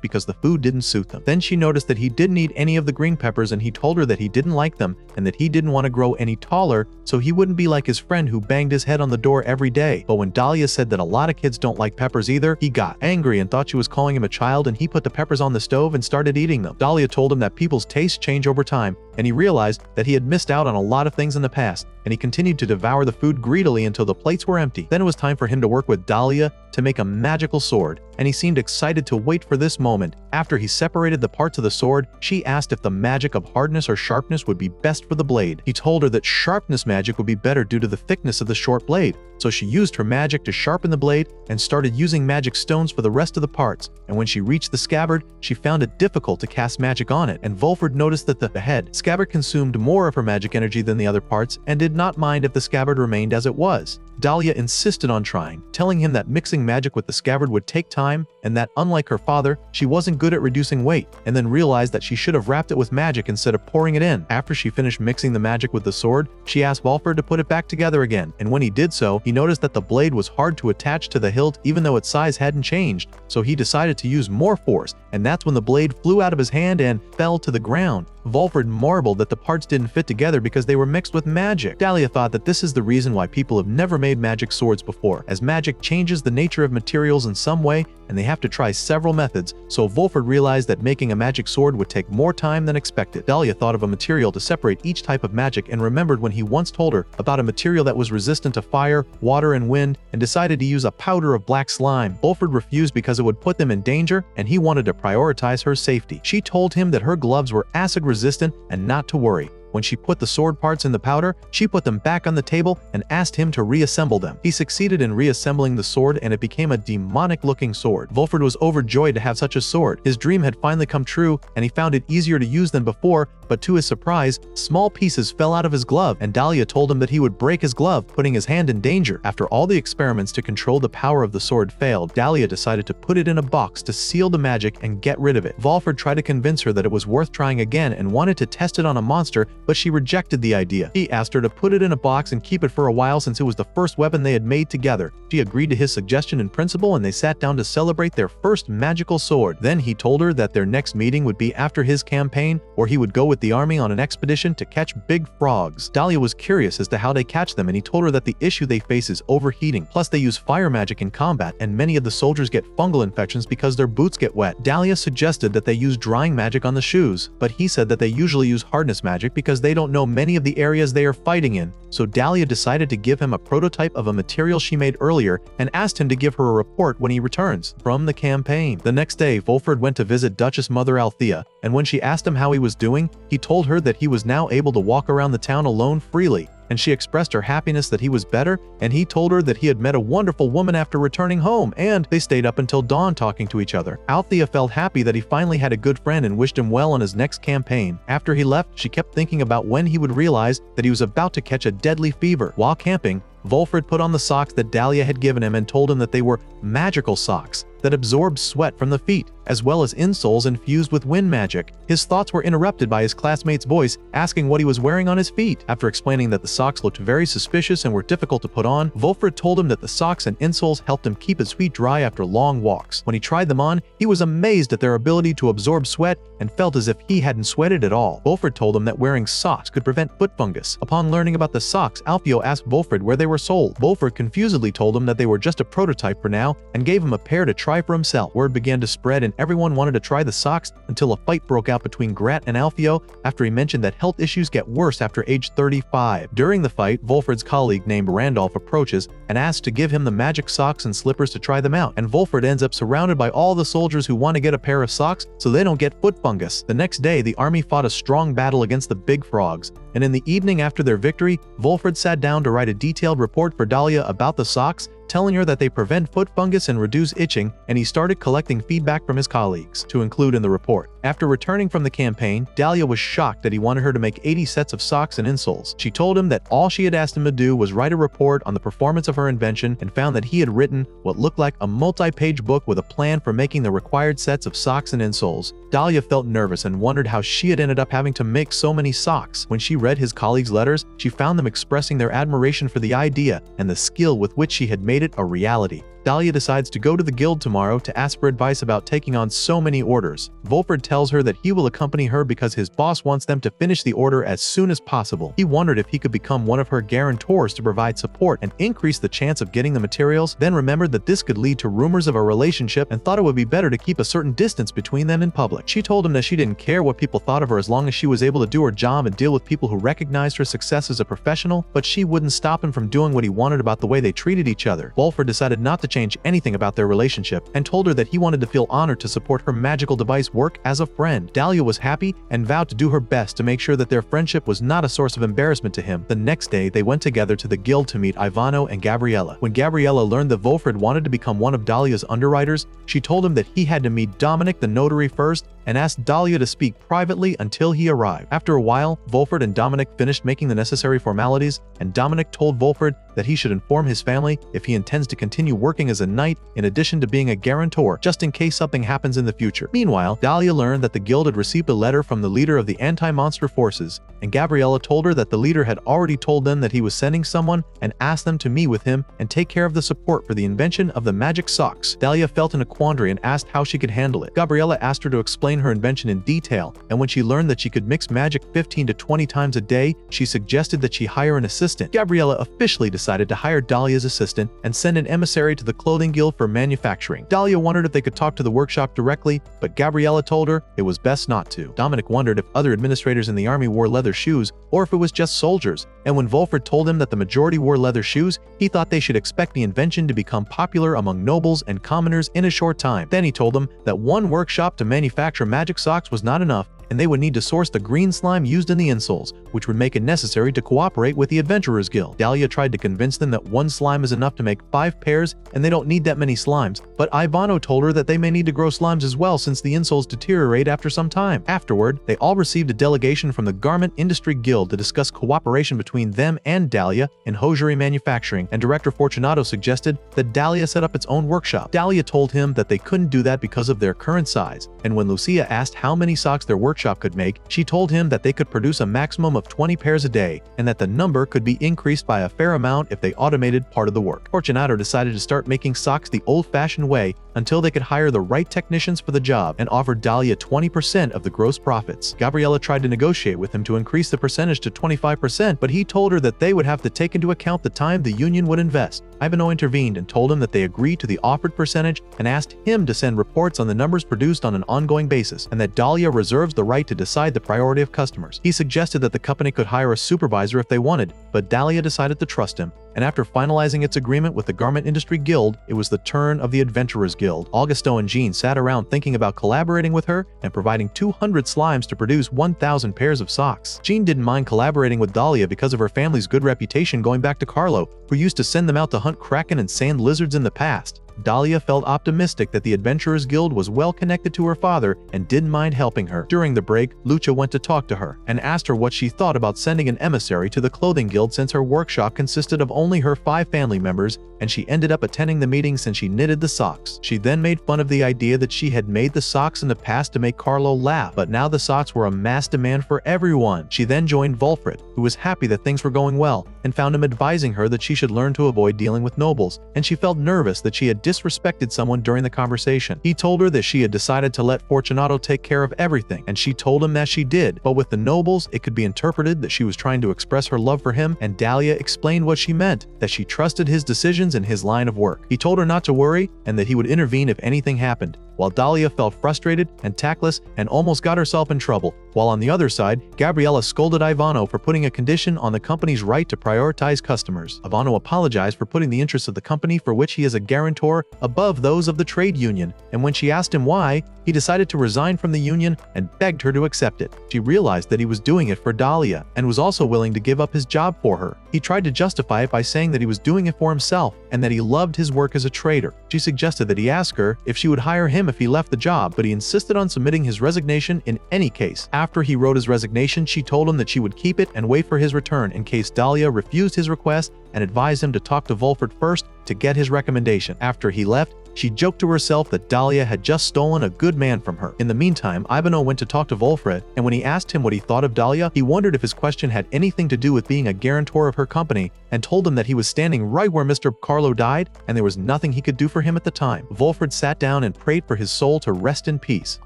because the food didn't suit them. Then she noticed that he didn't eat any of the green peppers, and he told her that he didn't like them and that he didn't want to grow any taller so he wouldn't be like his friend who banged his head on the door every day. But when Dahlia said that a lot of kids don't like peppers either, he got angry and thought she was calling him a child, and he put the peppers on the stove and started eating them. Dahlia told him that people's tastes change over time, and he realized that he had missed out on a lot of things in the past, and he continued to devour the food greedily until the plates were empty. Then it was time for him to work with Dahlia to make a magical sword, and he seemed excited to wait for this moment. After he separated the parts of the sword, she asked if the magic of hardness or sharpness would be best for the blade. He told her that sharpness magic would be better due to the thickness of the short blade, so she used her magic to sharpen the blade and started using magic stones for the rest of the parts. And when she reached the scabbard, she found it difficult to cast magic on it, and Volford noticed that the head scabbard consumed more of her magic energy than the other parts and did not mind if the scabbard remained as it was. Dahlia insisted on trying, telling him that mixing magic with the scabbard would take time and that, unlike her father, she wasn't good at reducing weight, and then realized that she should have wrapped it with magic instead of pouring it in. After she finished mixing the magic with the sword, she asked Volford to put it back together again, and when he did so, he noticed that the blade was hard to attach to the hilt even though its size hadn't changed, so he decided to use more force, and that's when the blade flew out of his hand and fell to the ground. Volford marveled that the parts didn't fit together because they were mixed with magic. Dahlia thought that this is the reason why people have never made magic swords before, as magic changes the nature of materials in some way and they have to try several methods, so Volford realized that making a magic sword would take more time than expected. Dahlia thought of a material to separate each type of magic and remembered when he once told her about a material that was resistant to fire, water, and wind, and decided to use a powder of black slime. Volford refused because it would put them in danger, and he wanted to prioritize her safety. She told him that her gloves were acid resistant and not to worry. When she put the sword parts in the powder, she put them back on the table and asked him to reassemble them. He succeeded in reassembling the sword, and it became a demonic-looking sword. Volford was overjoyed to have such a sword. His dream had finally come true, and he found it easier to use than before, but to his surprise, small pieces fell out of his glove, and Dahlia told him that he would break his glove, putting his hand in danger. After all the experiments to control the power of the sword failed, Dahlia decided to put it in a box to seal the magic and get rid of it. Volford tried to convince her that it was worth trying again and wanted to test it on a monster, but she rejected the idea. He asked her to put it in a box and keep it for a while since it was the first weapon they had made together. She agreed to his suggestion in principle, and they sat down to celebrate their first magical sword. Then he told her that their next meeting would be after his campaign, or he would go with the army on an expedition to catch big frogs. Dahlia was curious as to how they catch them, and he told her that the issue they face is overheating. Plus, they use fire magic in combat, and many of the soldiers get fungal infections because their boots get wet. Dahlia suggested that they use drying magic on the shoes, but he said that they usually use hardness magic because because they don't know many of the areas they are fighting in, so Dahlia decided to give him a prototype of a material she made earlier and asked him to give her a report when he returns from the campaign. The next day, Volfred went to visit Duchess Mother Althea, and when she asked him how he was doing, he told her that he was now able to walk around the town alone freely, and she expressed her happiness that he was better, and he told her that he had met a wonderful woman after returning home, and they stayed up until dawn talking to each other. Althea felt happy that he finally had a good friend and wished him well on his next campaign. After he left, she kept thinking about when he would realize that he was about to catch a deadly fever. While camping, Volfred put on the socks that Dahlia had given him and told him that they were magical socks that absorbed sweat from the feet, as well as insoles infused with wind magic. His thoughts were interrupted by his classmate's voice asking what he was wearing on his feet. After explaining that the socks looked very suspicious and were difficult to put on, Volfred told him that the socks and insoles helped him keep his feet dry after long walks. When he tried them on, he was amazed at their ability to absorb sweat and felt as if he hadn't sweated at all. Volfred told him that wearing socks could prevent foot fungus. Upon learning about the socks, Alfio asked Volfred where they were sold. Volfred confusedly told him that they were just a prototype for now and gave him a pair to try for himself. Word began to spread and everyone wanted to try the socks until a fight broke out between Grat and Alfio after he mentioned that health issues get worse after age 35. During the fight, Volfred's colleague named Randolph approaches and asks to give him the magic socks and slippers to try them out, and Volfred ends up surrounded by all the soldiers who want to get a pair of socks so they don't get foot fungus. The next day, the army fought a strong battle against the big frogs, and in the evening after their victory, Volfred sat down to write a detailed report for Dahlia about the socks, telling her that they prevent foot fungus and reduce itching, and he started collecting feedback from his colleagues to include in the report. After returning from the campaign, Dahlia was shocked that he wanted her to make 80 sets of socks and insoles. She told him that all she had asked him to do was write a report on the performance of her invention and found that he had written what looked like a multi-page book with a plan for making the required sets of socks and insoles. Dahlia felt nervous and wondered how she had ended up having to make so many socks. When she read his colleagues' letters, she found them expressing their admiration for the idea and the skill with which she had made it a reality. Dahlia decides to go to the guild tomorrow to ask for advice about taking on so many orders. Volfred tells her that he will accompany her because his boss wants them to finish the order as soon as possible. He wondered if he could become one of her guarantors to provide support and increase the chance of getting the materials, then remembered that this could lead to rumors of a relationship and thought it would be better to keep a certain distance between them in public. She told him that she didn't care what people thought of her as long as she was able to do her job and deal with people who recognized her success as a professional, but she wouldn't stop him from doing what he wanted about the way they treated each other. Volfred decided not to change anything about their relationship and told her that he wanted to feel honored to support her magical device work as a friend. Dahlia was happy and vowed to do her best to make sure that their friendship was not a source of embarrassment to him. The next day, they went together to the guild to meet Ivano and Gabriella. When Gabriella learned that Volfred wanted to become one of Dahlia's underwriters, she told him that he had to meet Dominic the notary first and asked Dahlia to speak privately until he arrived. After a while, Volfred and Dominic finished making the necessary formalities, and Dominic told Volfred that he should inform his family if he intends to continue working as a knight in addition to being a guarantor, just in case something happens in the future. Meanwhile, Dahlia learned that the guild had received a letter from the leader of the anti-monster forces, and Gabriella told her that the leader had already told them that he was sending someone and asked them to meet with him and take care of the support for the invention of the magic socks. Dahlia felt in a quandary and asked how she could handle it. Gabriella asked her to explain her invention in detail, and when she learned that she could mix magic 15 to 20 times a day, she suggested that she hire an assistant. Gabriella officially decided to hire Dahlia's assistant and send an emissary to the clothing guild for manufacturing. Dahlia wondered if they could talk to the workshop directly, but Gabriella told her it was best not to. Dominic wondered if other administrators in the army wore leather shoes or if it was just soldiers, and when Volfred told him that the majority wore leather shoes, he thought they should expect the invention to become popular among nobles and commoners in a short time. Then he told them that one workshop to manufacture magic socks was not enough, and they would need to source the green slime used in the insoles, which would make it necessary to cooperate with the Adventurers Guild. Dahlia tried to convince them that one slime is enough to make 5 pairs and they don't need that many slimes, but Ivano told her that they may need to grow slimes as well since the insoles deteriorate after some time. Afterward, they all received a delegation from the Garment Industry Guild to discuss cooperation between them and Dahlia in hosiery manufacturing, and Director Fortunato suggested that Dahlia set up its own workshop. Dahlia told him that they couldn't do that because of their current size, and when Lucia asked how many socks their workshop could make, she told him that they could produce a maximum of 20 pairs a day, and that the number could be increased by a fair amount if they automated part of the work. Fortunato decided to start making socks the old-fashioned way until they could hire the right technicians for the job and offered Dahlia 20% of the gross profits. Gabriella tried to negotiate with him to increase the percentage to 25%, but he told her that they would have to take into account the time the union would invest. Ivano intervened and told him that they agreed to the offered percentage and asked him to send reports on the numbers produced on an ongoing basis, and that Dahlia reserves the right to decide the priority of customers. He suggested that the company could hire a supervisor if they wanted, but Dahlia decided to trust him, and after finalizing its agreement with the Garment Industry Guild, it was the turn of the Adventurers Guild. Augusto and Jean sat around thinking about collaborating with her and providing 200 slimes to produce 1,000 pairs of socks. Jean didn't mind collaborating with Dahlia because of her family's good reputation going back to Carlo, who used to send them out to hunt kraken and sand lizards in the past. Dahlia felt optimistic that the Adventurers Guild was well connected to her father and didn't mind helping her. During the break, Lucha went to talk to her and asked her what she thought about sending an emissary to the clothing guild since her workshop consisted of only her 5 family members, and she ended up attending the meeting since she knitted the socks. She then made fun of the idea that she had made the socks in the past to make Carlo laugh, but now the socks were a mass demand for everyone. She then joined Volfred, who was happy that things were going well, and found him advising her that she should learn to avoid dealing with nobles, and she felt nervous that she had disrespected someone during the conversation. He told her that she had decided to let Fortunato take care of everything, and she told him that she did, but with the nobles, it could be interpreted that she was trying to express her love for him, and Dahlia explained what she meant, that she trusted his decisions in his line of work. He told her not to worry, and that he would intervene if anything happened, while Dahlia felt frustrated and tactless and almost got herself in trouble, while on the other side, Gabriella scolded Ivano for putting a condition on the company's right to prioritize customers. Ivano apologized for putting the interests of the company for which he is a guarantor above those of the trade union, and when she asked him why, he decided to resign from the union and begged her to accept it. She realized that he was doing it for Dahlia and was also willing to give up his job for her. He tried to justify it by saying that he was doing it for himself and that he loved his work as a trader. She suggested that he ask her if she would hire him if he left the job, but he insisted on submitting his resignation in any case. After he wrote his resignation, she told him that she would keep it and wait for his return in case Dahlia refused his request, and advised him to talk to Volfred first to get his recommendation. After he left, she joked to herself that Dahlia had just stolen a good man from her. In the meantime, Ivano went to talk to Volfred, and when he asked him what he thought of Dahlia, he wondered if his question had anything to do with being a guarantor of her company, and told him that he was standing right where Mr. Carlo died, and there was nothing he could do for him at the time. Volfred sat down and prayed for his soul to rest in peace.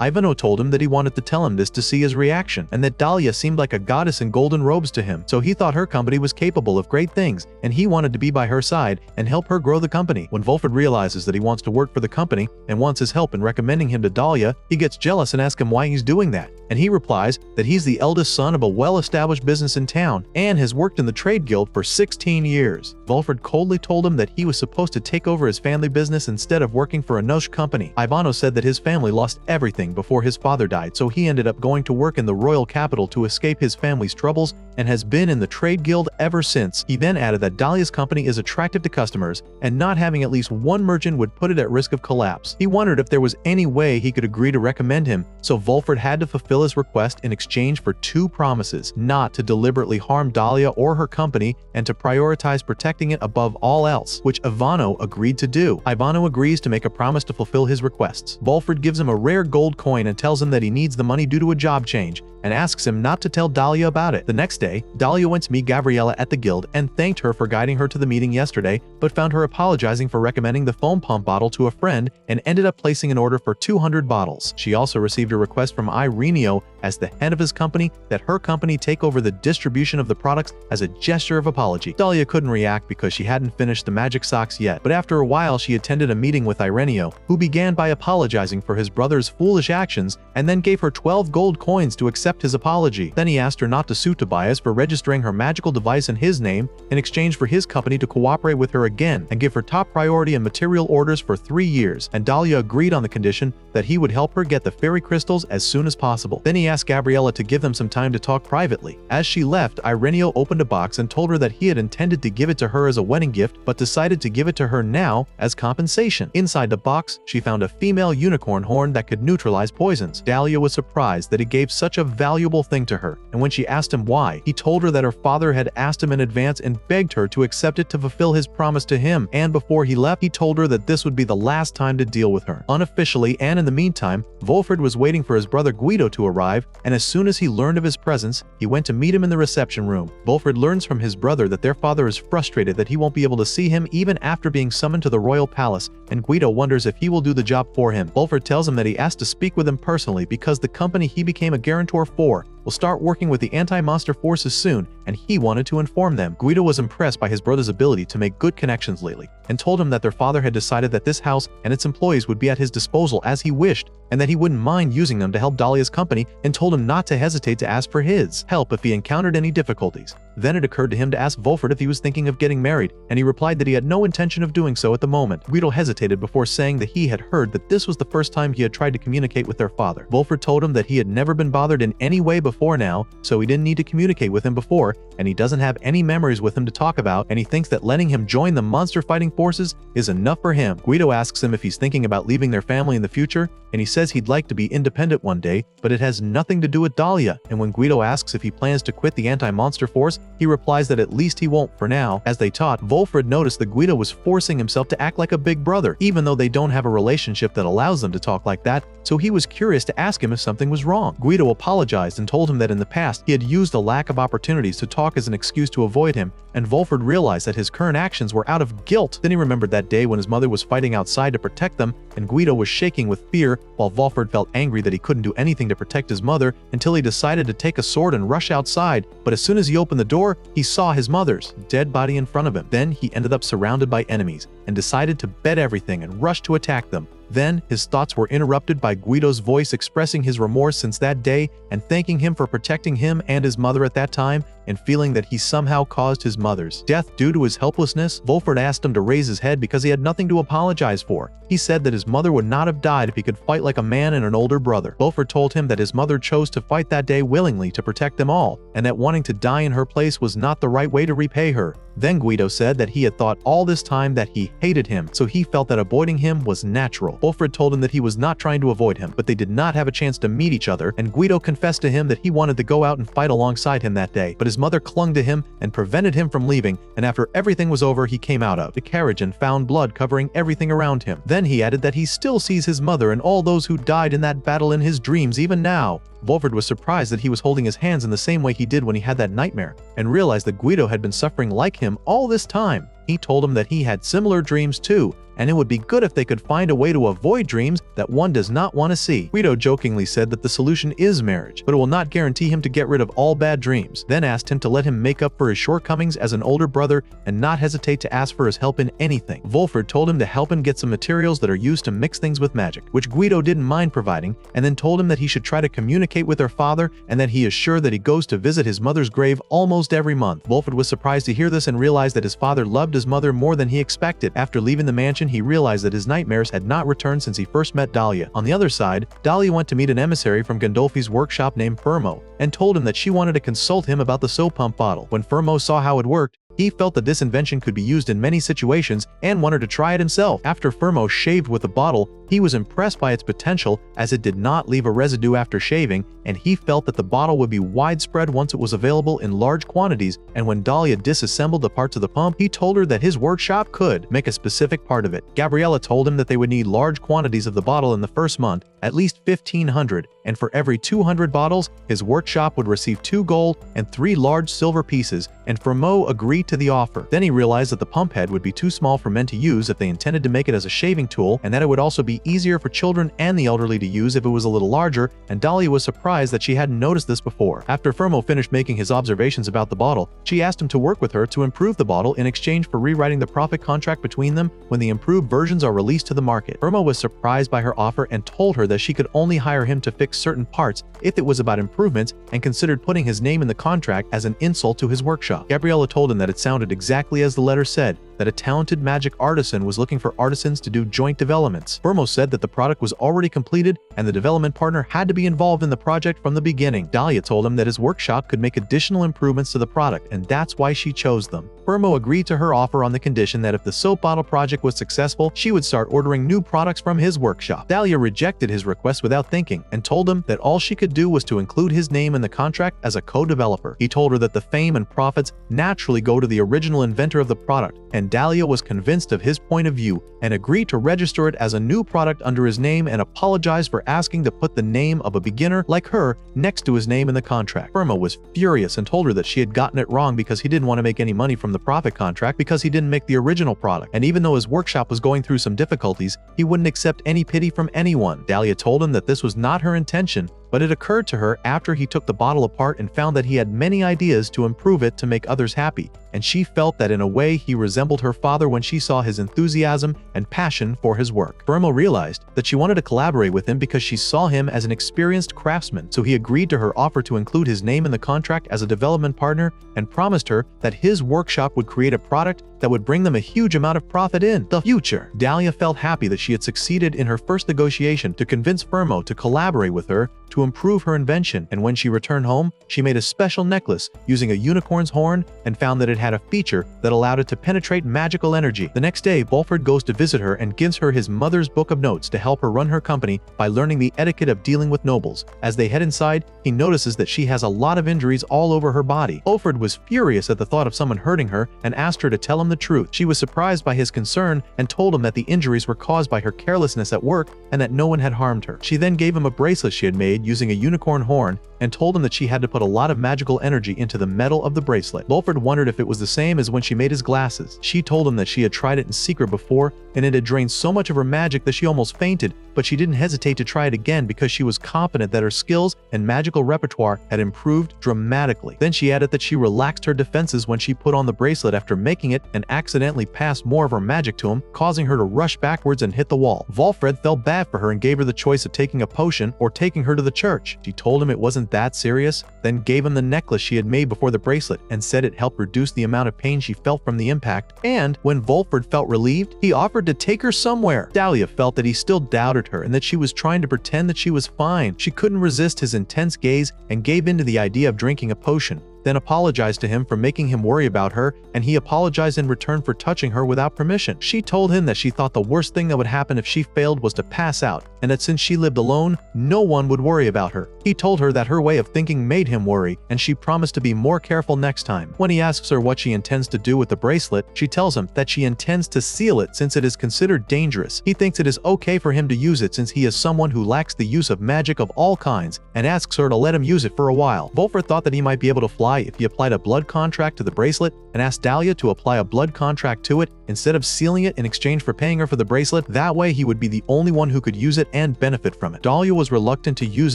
Ivano told him that he wanted to tell him this to see his reaction, and that Dahlia seemed like a goddess in golden robes to him, so he thought her company was capable of great things, and he wanted to be by her side and help her grow the company. When Volfred realizes that he wants to work for the company and wants his help in recommending him to Dahlia, he gets jealous and asks him why he's doing that, and he replies that he's the eldest son of a well-established business in town and has worked in the trade guild for 16 years. Volfred coldly told him that he was supposed to take over his family business instead of working for a Nosh company. Ivano said that his family lost everything before his father died, so he ended up going to work in the royal capital to escape his family's troubles and has been in the trade guild ever since. He then added that Dahlia's company is attractive to customers, and not having at least one merchant would put it at risk of collapse. He wondered if there was any way he could agree to recommend him, so Volfred had to fulfill his request in exchange for 2 promises: not to deliberately harm Dahlia or her company, and to prioritize protecting it above all else, which Ivano agreed to do. Ivano agrees to make a promise to fulfill his requests. Volfred gives him a rare gold coin and tells him that he needs the money due to a job change, and asks him not to tell Dahlia about it. The next day, Dahlia went to meet Gabriella at the guild and thanked her for guiding her to the meeting yesterday, but found her apologizing for recommending the foam pump bottle to a friend and ended up placing an order for 200 bottles. She also received a request from Ireneo as the head of his company that her company take over the distribution of the products as a gesture of apology. Dahlia couldn't react because she hadn't finished the magic socks yet, but after a while she attended a meeting with Ireneo, who began by apologizing for his brother's foolish actions and then gave her 12 gold coins to accept his apology. Then he asked her not to sue Tobias for registering her magical device in his name in exchange for his company to cooperate with her again and give her top priority and material orders for 3 years, and Dahlia agreed on the condition that he would help her get the fairy crystals as soon as possible. Then he asked Gabriella to give them some time to talk privately. As she left, Ireneo opened a box and told her that he had intended to give it to her as a wedding gift, but decided to give it to her now as compensation. Inside the box, she found a female unicorn horn that could neutralize poisons. Dahlia was surprised that he gave such a valuable thing to her, and when she asked him why, he told her that her father had asked him in advance and begged her to accept it to fulfill his promise to him, and before he left, he told her that this would be the last time to deal with her. Unofficially, and in the meantime, Wolford was waiting for his brother Guido to arrive, and as soon as he learned of his presence, he went to meet him in the reception room. Wolford learns from his brother that their father is frustrated that he won't be able to see him even after being summoned to the royal palace, and Guido wonders if he will do the job for him. Wolford tells him that he asked to speak with him personally because the company he became a guarantor for will start working with the anti-monster forces soon, and he wanted to inform them. Guido was impressed by his brother's ability to make good connections lately, and told him that their father had decided that this house and its employees would be at his disposal as he wished, and that he wouldn't mind using them to help Dahlia's company, and told him not to hesitate to ask for his help if he encountered any difficulties. Then it occurred to him to ask Wolford if he was thinking of getting married, and he replied that he had no intention of doing so at the moment. Guido hesitated before saying that he had heard that this was the first time he had tried to communicate with their father. Wolford told him that he had never been bothered in any way before now, so he didn't need to communicate with him before, and he doesn't have any memories with him to talk about, and he thinks that letting him join the monster fighting forces is enough for him. Guido asks him if he's thinking about leaving their family in the future, and he says he'd like to be independent one day, but it has nothing to do with Dahlia. And when Guido asks if he plans to quit the anti-monster force, he replies that at least he won't for now. As they talked, Wolford noticed that Guido was forcing himself to act like a big brother, even though they don't have a relationship that allows them to talk like that, so he was curious to ask him if something was wrong. Guido apologized and told him that in the past he had used a lack of opportunities to talk as an excuse to avoid him, and Wolford realized that his current actions were out of guilt. Then he remembered that day when his mother was fighting outside to protect them, and Guido was shaking with fear, while Wolford felt angry that he couldn't do anything to protect his mother until he decided to take a sword and rush outside. But as soon as he opened the door, he saw his mother's dead body in front of him. Then he ended up surrounded by enemies and decided to bet everything and rush to attack them. Then his thoughts were interrupted by Guido's voice expressing his remorse since that day and thanking him for protecting him and his mother at that time, and feeling that he somehow caused his mother's death due to his helplessness. Wolford asked him to raise his head because he had nothing to apologize for. He said that his mother would not have died if he could fight like a man and an older brother. Wolford told him that his mother chose to fight that day willingly to protect them all, and that wanting to die in her place was not the right way to repay her. Then Guido said that he had thought all this time that he hated him, so he felt that avoiding him was natural. Wolford told him that he was not trying to avoid him, but they did not have a chance to meet each other, and Guido confessed to him that he wanted to go out and fight alongside him that day, but his mother clung to him and prevented him from leaving, and after everything was over, he came out of the carriage and found blood covering everything around him. Then he added that he still sees his mother and all those who died in that battle in his dreams even now. Wolford was surprised that he was holding his hands in the same way he did when he had that nightmare, and realized that Guido had been suffering like him all this time. He told him that he had similar dreams too, and it would be good if they could find a way to avoid dreams that one does not want to see. Guido jokingly said that the solution is marriage, but it will not guarantee him to get rid of all bad dreams, then asked him to let him make up for his shortcomings as an older brother and not hesitate to ask for his help in anything. Wolford told him to help him get some materials that are used to mix things with magic, which Guido didn't mind providing, and then told him that he should try to communicate with their father and that he is sure that he goes to visit his mother's grave almost every month. Wolford was surprised to hear this and realized that his father loved his mother more than he expected. After leaving the mansion, he realized that his nightmares had not returned since he first met Dahlia. On the other side, Dahlia went to meet an emissary from Gandolfi's workshop named Fermo, and told him that she wanted to consult him about the soap pump bottle. When Fermo saw how it worked, he felt that this invention could be used in many situations and wanted to try it himself. After Fermo shaved with the bottle, he was impressed by its potential as it did not leave a residue after shaving, and he felt that the bottle would be widespread once it was available in large quantities. And when Dahlia disassembled the parts of the pump, he told her that his workshop could make a specific part of it. Gabriella told him that they would need large quantities of the bottle in the first month, at least 1,500, and for every 200 bottles, his workshop would receive 2 gold and 3 large silver pieces, and Fermo agreed to the offer. Then he realized that the pump head would be too small for men to use if they intended to make it as a shaving tool, and that it would also be easier for children and the elderly to use if it was a little larger, and Dahlia was surprised that she hadn't noticed this before. After Fermo finished making his observations about the bottle, she asked him to work with her to improve the bottle in exchange for rewriting the profit contract between them when the improved versions are released to the market. Fermo was surprised by her offer and told her that she could only hire him to fix certain parts if it was about improvements, and considered putting his name in the contract as an insult to his workshop. Gabriella told him that it sounded exactly as the letter said, that a talented magic artisan was looking for artisans to do joint developments. Firmo said that the product was already completed and the development partner had to be involved in the project from the beginning. Dahlia told him that his workshop could make additional improvements to the product, and that's why she chose them. Firmo agreed to her offer on the condition that if the soap bottle project was successful, she would start ordering new products from his workshop. Dahlia rejected his request without thinking and told him that all she could do was to include his name in the contract as a co-developer. He told her that the fame and profits naturally go to the original inventor of the product, and Dahlia was convinced of his point of view and agreed to register it as a new product under his name and apologized for asking to put the name of a beginner like her next to his name in the contract. Firmo was furious and told her that she had gotten it wrong because he didn't want to make any money from the profit contract because he didn't make the original product, and even though his workshop was going through some difficulties, he wouldn't accept any pity from anyone. Dahlia told him that this was not her intention, but it occurred to her after he took the bottle apart and found that he had many ideas to improve it to make others happy, and she felt that in a way he resembled her father when she saw his enthusiasm and passion for his work. Firmo realized that she wanted to collaborate with him because she saw him as an experienced craftsman, so he agreed to her offer to include his name in the contract as a development partner and promised her that his workshop would create a product that would bring them a huge amount of profit in the future. Dahlia felt happy that she had succeeded in her first negotiation to convince Firmo to collaborate with her to improve her invention, and when she returned home, she made a special necklace using a unicorn's horn and found that it had a feature that allowed it to penetrate magical energy. The next day, Volfred goes to visit her and gives her his mother's book of notes to help her run her company by learning the etiquette of dealing with nobles. As they head inside, he notices that she has a lot of injuries all over her body. Volfred was furious at the thought of someone hurting her and asked her to tell him the truth. She was surprised by his concern and told him that the injuries were caused by her carelessness at work and that no one had harmed her. She then gave him a bracelet she had made using a unicorn horn and told him that she had to put a lot of magical energy into the metal of the bracelet. Volfred wondered if it was the same as when she made his glasses. She told him that she had tried it in secret before and it had drained so much of her magic that she almost fainted, but she didn't hesitate to try it again because she was confident that her skills and magical repertoire had improved dramatically. Then she added that she relaxed her defenses when she put on the bracelet after making it and accidentally passed more of her magic to him, causing her to rush backwards and hit the wall. Volfred felt bad for her and gave her the choice of taking a potion or taking her to the church. She told him it wasn't that serious, then gave him the necklace she had made before the bracelet and said it helped reduce the amount of pain she felt from the impact, and when Volfred felt relieved, he offered to take her somewhere. Dahlia felt that he still doubted her and that she was trying to pretend that she was fine. She couldn't resist his intense gaze and gave in to the idea of drinking a potion, then apologized to him for making him worry about her, and he apologized in return for touching her without permission. She told him that she thought the worst thing that would happen if she failed was to pass out, and that since she lived alone, no one would worry about her. He told her that her way of thinking made him worry, and she promised to be more careful next time. When he asks her what she intends to do with the bracelet, she tells him that she intends to seal it since it is considered dangerous. He thinks it is okay for him to use it since he is someone who lacks the use of magic of all kinds, and asks her to let him use it for a while. Volfred thought that he might be able to fly if he applied a blood contract to the bracelet and asked Dahlia to apply a blood contract to it instead of sealing it in exchange for paying her for the bracelet. That way he would be the only one who could use it and benefit from it. Dahlia was reluctant to use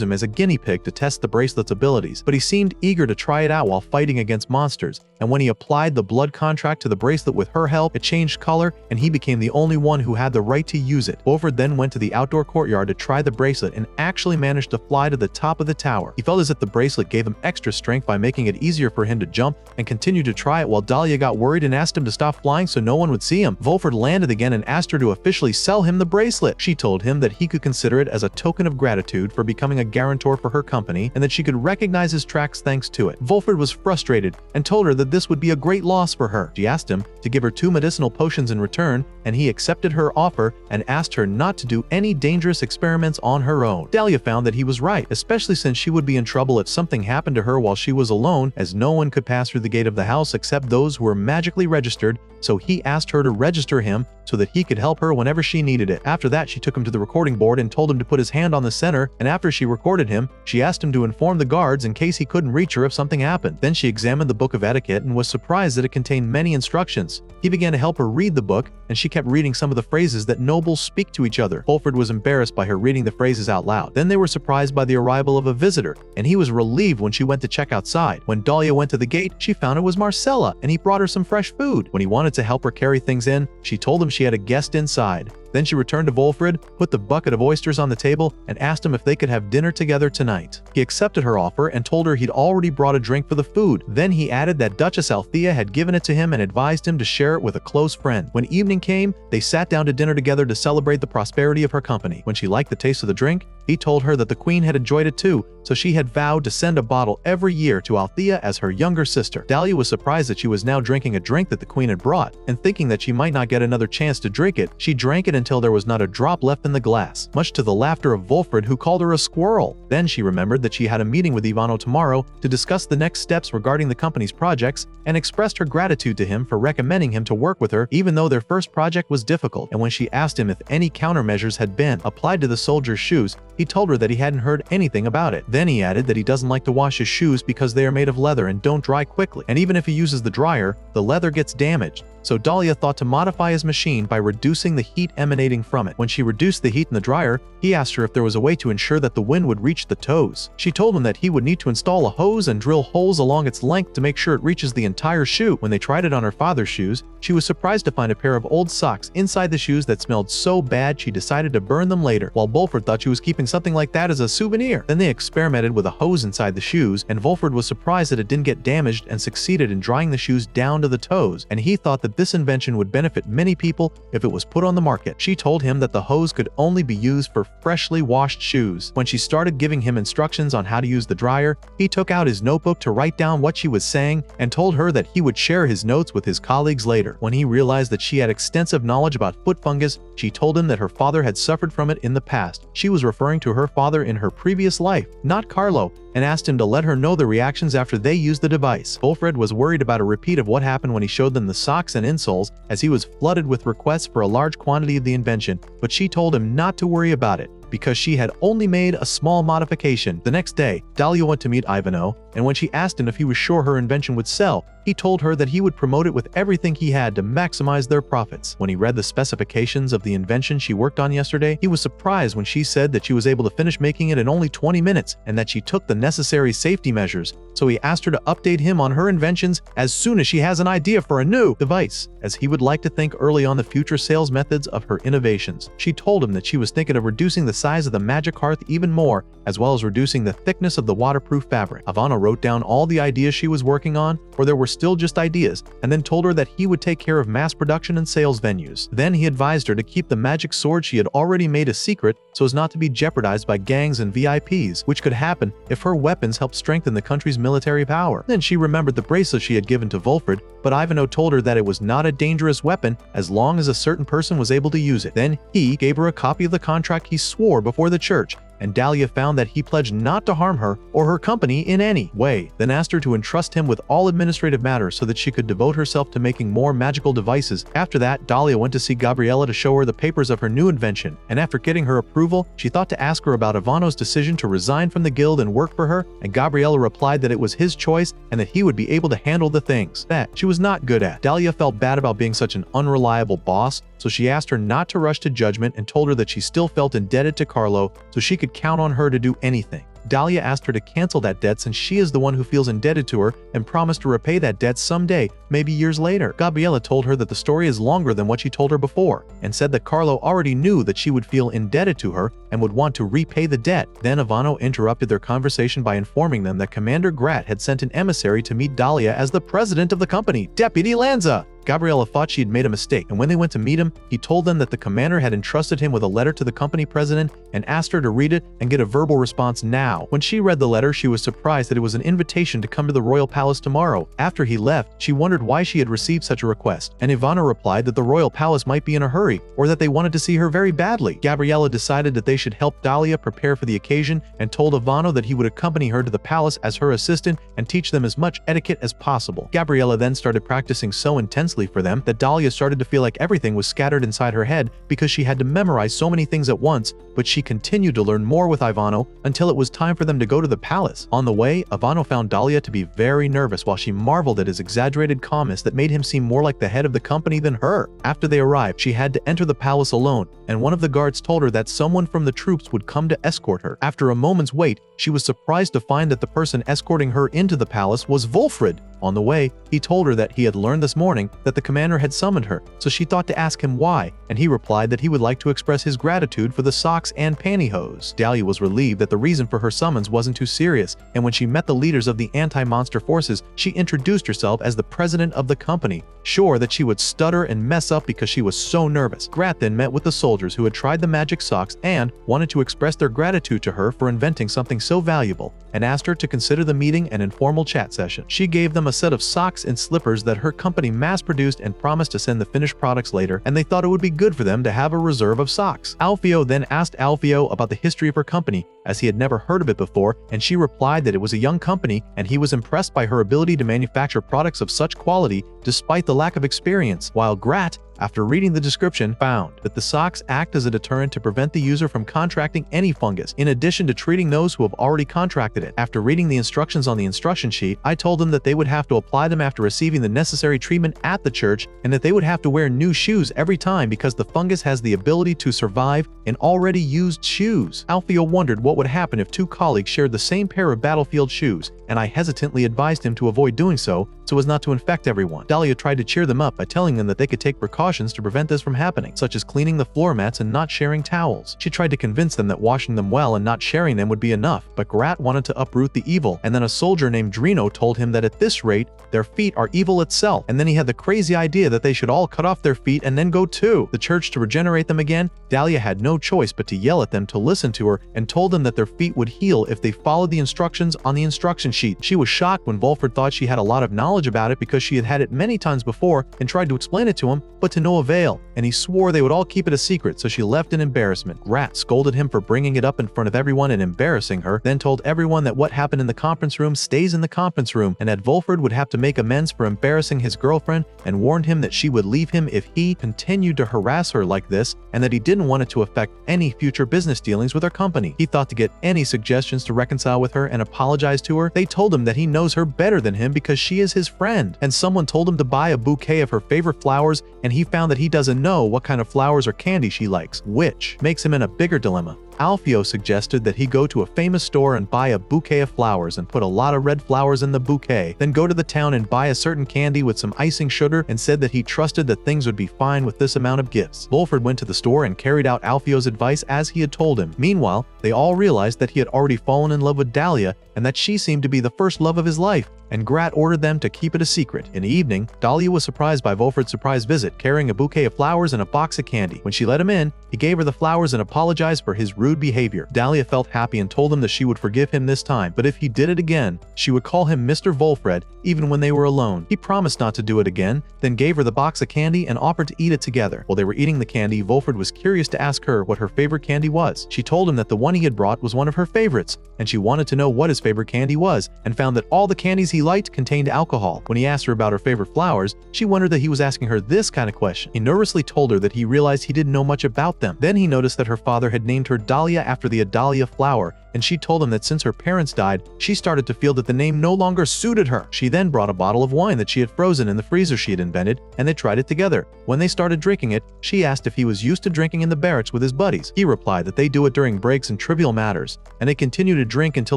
him as a guinea pig to test the bracelet's abilities, but he seemed eager to try it out while fighting against monsters, and when he applied the blood contract to the bracelet with her help, it changed color and he became the only one who had the right to use it. Volfred then went to the outdoor courtyard to try the bracelet and actually managed to fly to the top of the tower. He felt as if the bracelet gave him extra strength by making it easier for him to jump, and continued to try it while Dahlia got worried and asked him to stop flying so no one would see him. Volfred landed again and asked her to officially sell him the bracelet. She told him that he could consider it as a token of gratitude for becoming a guarantor for her company and that she could recognize his tracks thanks to it. Volfred was frustrated and told her that this would be a great loss for her. She asked him to give her 2 medicinal potions in return, and he accepted her offer and asked her not to do any dangerous experiments on her own. Dahlia found that he was right, especially since she would be in trouble if something happened to her while she was alone, as no one could pass through the gate of the house except those who were magically registered, so he asked her to register him so that he could help her whenever she needed it. After that, she took him to the recording board and told him to put his hand on the center, and after she recorded him, she asked him to inform the guards in case he couldn't reach her if something happened. Then she examined the book of etiquette and was surprised that it contained many instructions. He began to help her read the book, and she kept reading some of the phrases that nobles speak to each other. Volfred was embarrassed by her reading the phrases out loud. Then they were surprised by the arrival of a visitor, and he was relieved when she went to check outside. When Dahlia went to the gate, she found it was Marcella, and he brought her some fresh food. When he wanted to help her carry things in, she told him she had a guest inside. Then she returned to Wolfred, put the bucket of oysters on the table, and asked him if they could have dinner together tonight. He accepted her offer and told her he'd already brought a drink for the food. Then he added that Duchess Althea had given it to him and advised him to share it with a close friend. When evening came, they sat down to dinner together to celebrate the prosperity of her company. When she liked the taste of the drink, he told her that the queen had enjoyed it too, so she had vowed to send a bottle every year to Althea as her younger sister. Dahlia was surprised that she was now drinking a drink that the queen had brought, and thinking that she might not get another chance to drink it, she drank it until there was not a drop left in the glass, much to the laughter of Wolfred, who called her a squirrel. Then she remembered that she had a meeting with Ivano tomorrow to discuss the next steps regarding the company's projects, and expressed her gratitude to him for recommending him to work with her even though their first project was difficult. And when she asked him if any countermeasures had been applied to the soldier's shoes, he told her that he hadn't heard anything about it. Then he added that he doesn't like to wash his shoes because they are made of leather and don't dry quickly, and even if he uses the dryer, the leather gets damaged. So Dahlia thought to modify his machine by reducing the heat emanating from it. When she reduced the heat in the dryer, he asked her if there was a way to ensure that the wind would reach the toes. She told him that he would need to install a hose and drill holes along its length to make sure it reaches the entire shoe. When they tried it on her father's shoes, she was surprised to find a pair of old socks inside the shoes that smelled so bad she decided to burn them later, while Wolfred thought she was keeping something like that as a souvenir. Then they experimented with a hose inside the shoes, and Wolfred was surprised that it didn't get damaged and succeeded in drying the shoes down to the toes, and he thought that this invention would benefit many people if it was put on the market. She told him that the hose could only be used for freshly washed shoes. When she started giving him instructions on how to use the dryer, he took out his notebook to write down what she was saying and told her that he would share his notes with his colleagues later. When he realized that she had extensive knowledge about foot fungus, she told him that her father had suffered from it in the past. She was referring to her father in her previous life, not Carlo, and asked him to let her know the reactions after they used the device. Wolfred was worried about a repeat of what happened when he showed them the socks and insoles, as he was flooded with requests for a large quantity of the invention, but she told him not to worry about it, because she had only made a small modification. The next day, Dahlia went to meet Ivano, and when she asked him if he was sure her invention would sell, he told her that he would promote it with everything he had to maximize their profits. When he read the specifications of the invention she worked on yesterday, he was surprised when she said that she was able to finish making it in only 20 minutes and that she took the necessary safety measures, so he asked her to update him on her inventions as soon as she has an idea for a new device, as he would like to think early on the future sales methods of her innovations. She told him that she was thinking of reducing the size of the magic hearth even more, as well as reducing the thickness of the waterproof fabric. Ivano wrote down all the ideas she was working on, or there were still just ideas, and then told her that he would take care of mass production and sales venues. Then he advised her to keep the magic sword she had already made a secret so as not to be jeopardized by gangs and VIPs, which could happen if her weapons helped strengthen the country's military power. Then she remembered the bracelet she had given to Wolfred, but Ivano told her that it was not a dangerous weapon as long as a certain person was able to use it. Then he gave her a copy of the contract he swore before the church, and Dahlia found that he pledged not to harm her or her company in any way, then asked her to entrust him with all administrative matters so that she could devote herself to making more magical devices. After that, Dahlia went to see Gabriella to show her the papers of her new invention, and after getting her approval, she thought to ask her about Ivano's decision to resign from the guild and work for her, and Gabriella replied that it was his choice and that he would be able to handle the things that she was not good at. Dahlia felt bad about being such an unreliable boss, so she asked her not to rush to judgment and told her that she still felt indebted to Carlo, so she could count on her to do anything. Dahlia asked her to cancel that debt since she is the one who feels indebted to her and promised to repay that debt someday, maybe years later. Gabriella told her that the story is longer than what she told her before, and said that Carlo already knew that she would feel indebted to her and would want to repay the debt. Then Ivano interrupted their conversation by informing them that Commander Grat had sent an emissary to meet Dahlia as the president of the company, Deputy Lanza. Gabriella thought she had made a mistake, and when they went to meet him, he told them that the commander had entrusted him with a letter to the company president and asked her to read it and get a verbal response now. When she read the letter, she was surprised that it was an invitation to come to the royal palace tomorrow. After he left, she wondered why she had received such a request, and Ivano replied that the royal palace might be in a hurry, or that they wanted to see her very badly. Gabriella decided that they should help Dahlia prepare for the occasion and told Ivano that he would accompany her to the palace as her assistant and teach them as much etiquette as possible. Gabriella then started practicing so intensely for them that Dahlia started to feel like everything was scattered inside her head because she had to memorize so many things at once, but she continued to learn more with Ivano until it was time for them to go to the palace. On the way, Ivano found Dahlia to be very nervous while she marveled at his exaggerated calmness that made him seem more like the head of the company than her. After they arrived, she had to enter the palace alone, and one of the guards told her that someone from the troops would come to escort her. After a moment's wait, she was surprised to find that the person escorting her into the palace was Wolfred. On the way, he told her that he had learned this morning that the commander had summoned her, so she thought to ask him why, and he replied that he would like to express his gratitude for the socks and pantyhose. Dahlia was relieved that the reason for her summons wasn't too serious, and when she met the leaders of the anti-monster forces, she introduced herself as the president of the company, sure that she would stutter and mess up because she was so nervous. Grat then met with the soldiers who had tried the magic socks and wanted to express their gratitude to her for inventing something so valuable, and asked her to consider the meeting an informal chat session. She gave them a set of socks and slippers that her company mass-produced and promised to send the finished products later, and they thought it would be good for them to have a reserve of socks. Alfio then asked Alfio about the history of her company, as he had never heard of it before, and she replied that it was a young company and he was impressed by her ability to manufacture products of such quality despite the lack of experience, while Grat, after reading the description, found that the socks act as a deterrent to prevent the user from contracting any fungus, in addition to treating those who have already contracted it. After reading the instructions on the instruction sheet, I told them that they would have to apply them after receiving the necessary treatment at the church, and that they would have to wear new shoes every time because the fungus has the ability to survive in already used shoes. Alfio wondered what would happen if two colleagues shared the same pair of battlefield shoes, and I hesitantly advised him to avoid doing so as not to infect everyone. Dahlia tried to cheer them up by telling them that they could take precautions to prevent this from happening, such as cleaning the floor mats and not sharing towels. She tried to convince them that washing them well and not sharing them would be enough, but Grat wanted to uproot the evil, and then a soldier named Drino told him that at this rate, their feet are evil itself, and then he had the crazy idea that they should all cut off their feet and then go to the church to regenerate them again. Dahlia had no choice but to yell at them to listen to her and told them that their feet would heal if they followed the instructions on the instruction sheet. She was shocked when Volford thought she had a lot of knowledge about it because she had had it many times before and tried to explain it to him, but to no avail, and he swore they would all keep it a secret, so she left in embarrassment. Grat scolded him for bringing it up in front of everyone and embarrassing her, then told everyone that what happened in the conference room stays in the conference room, and that Volford would have to make amends for embarrassing his girlfriend, and warned him that she would leave him if he continued to harass her like this, and that he didn't want it to affect any future business dealings with her company. He thought to get any suggestions to reconcile with her and apologize to her. They told him that he knows her better than him because she is his friend, and someone told him to buy a bouquet of her favorite flowers, and he found that he doesn't know what kind of flowers or candy she likes, which makes him in a bigger dilemma. Alfio suggested that he go to a famous store and buy a bouquet of flowers and put a lot of red flowers in the bouquet, then go to the town and buy a certain candy with some icing sugar, and said that he trusted that things would be fine with this amount of gifts. Volford went to the store and carried out Alfio's advice as he had told him. Meanwhile, they all realized that he had already fallen in love with Dahlia and that she seemed to be the first love of his life, and Grat ordered them to keep it a secret. In the evening, Dahlia was surprised by Volford's surprise visit, carrying a bouquet of flowers and a box of candy. When she let him in, he gave her the flowers and apologized for his rude behavior. Dahlia felt happy and told him that she would forgive him this time, but if he did it again, she would call him Mr. Volfred, even when they were alone. He promised not to do it again, then gave her the box of candy and offered to eat it together. While they were eating the candy, Volfred was curious to ask her what her favorite candy was. She told him that the one he had brought was one of her favorites, and she wanted to know what his favorite candy was, and found that all the candies he liked contained alcohol. When he asked her about her favorite flowers, she wondered that he was asking her this kind of question. He nervously told her that he realized he didn't know much about them. Then he noticed that her father had named her Dahlia after the Adalia flower, and she told him that since her parents died, she started to feel that the name no longer suited her. She then brought a bottle of wine that she had frozen in the freezer she had invented, and they tried it together. When they started drinking it, she asked if he was used to drinking in the barracks with his buddies. He replied that they do it during breaks and trivial matters, and they continue to drink until